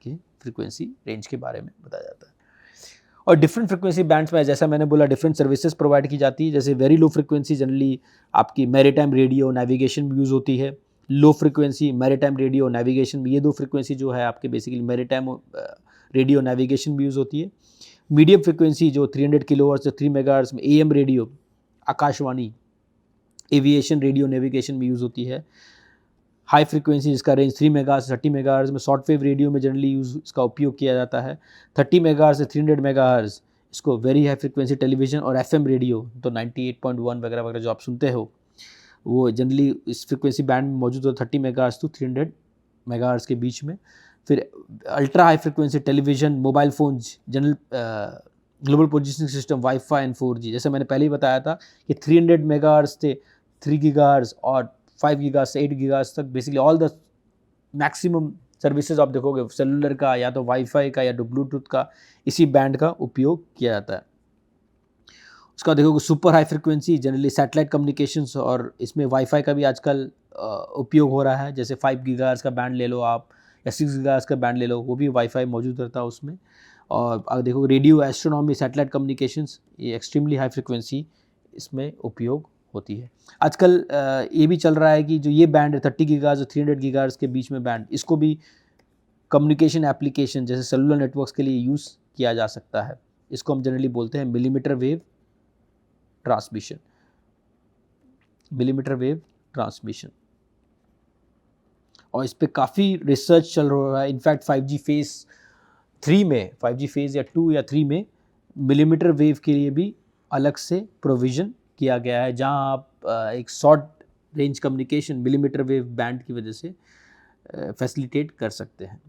की फ्रीक्वेंसी रेंज के बारे में बताया जाता है। और डिफरेंट फ्रीक्वेंसी बैंड्स में जैसा मैंने बोला डिफरेंट सर्विसेज प्रोवाइड की जाती है। जैसे वेरी लो फ्रीक्वेंसी जनरली आपकी मैरीटाइम रेडियो नेविगेशन में यूज़ होती है। Low frequency maritime radio navigation में, ये दो फ्रीक्वेंसी जो है आपके बेसिकली मैरीटाइम रेडियो नेविगेशन में यूज़ होती है। मीडियम फ्रीक्वेंसी जो 300 किलोहर्ट्ज़ से 3 मेगाहर्ट्ज़ में am radio, Akashvani, aviation radio navigation में यूज़ होती है। हाई फ्रीक्वेंसी जिसका रेंज 3 मेगाहर्ट्ज़ से 30 मेगाहर्ट्ज़ में शॉर्ट वेव रेडियो में जनरली इसका उपयोग किया जाता है। 30 मेगाहर्ट्ज़ से 300 मेगाहर्ट्ज़ इसको वेरी हाई फ्रीक्वेंसी टेलीविज़न और एफएम रेडियो तो 98.1 वगैरह वगैरह जो आप सुनते हो वो जनरली इस फ्रीक्वेंसी बैंड में मौजूद हो 30 मेगाहर्ट्ज़ टू 300 मेगाहर्ट्ज़ के बीच में। फिर ultra high frequency television, mobile phones, general global positioning system, wifi and 4G, जैसे मैंने पहले ही बताया था कि 300 मेगाहर्ट्ज़ से 3 गीगाहर्ट्ज़ और 5 गीगाहर्ट्ज़ से 8 गीगाहर्ट्ज़ तक basically all the maximum services आप देखोगे सेलुलर का या तो वाईफाई का या तो ब्लूटूथ का इसी बैंड का उपयोग किया जाता है। उसका देखोगे super high frequency generally satellite communications और इसमें वाईफाई का भी आजकल उपयोग हो रहा है। जैसे 5 गीगाहर्ट्ज़ का बैंड ले लो आप या 6 गीगाहर्ट्ज़ का बैंड ले लो, वो भी वाईफाई मौजूद रहता है उसमें। और अगर देखो रेडियो एस्ट्रोनॉमी सैटेलाइट कम्युनिकेशंस, ये एक्सट्रीमली हाई फ्रीक्वेंसी इसमें उपयोग होती है। आजकल ये भी चल रहा है कि जो ये बैंड है 30 गीगाहर्ट्ज़ और 300 गीगाहर्ट्ज़ के बीच में बैंड, इसको भी कम्युनिकेशन एप्लीकेशन जैसे सेलुलर नेटवर्क्स के लिए यूज़ किया जा सकता है। इसको हम जनरली बोलते हैं millimetre wave transmission, millimetre wave transmission. और इस पे काफ़ी रिसर्च चल रहा है। इनफैक्ट 5G फेज़ 3 में, 5G फेज़ या 2 या 3 में मिलीमीटर वेव के लिए भी अलग से प्रोविज़न किया गया है, जहां आप एक short range communication millimetre wave band की वजह से फैसिलिटेट कर सकते हैं।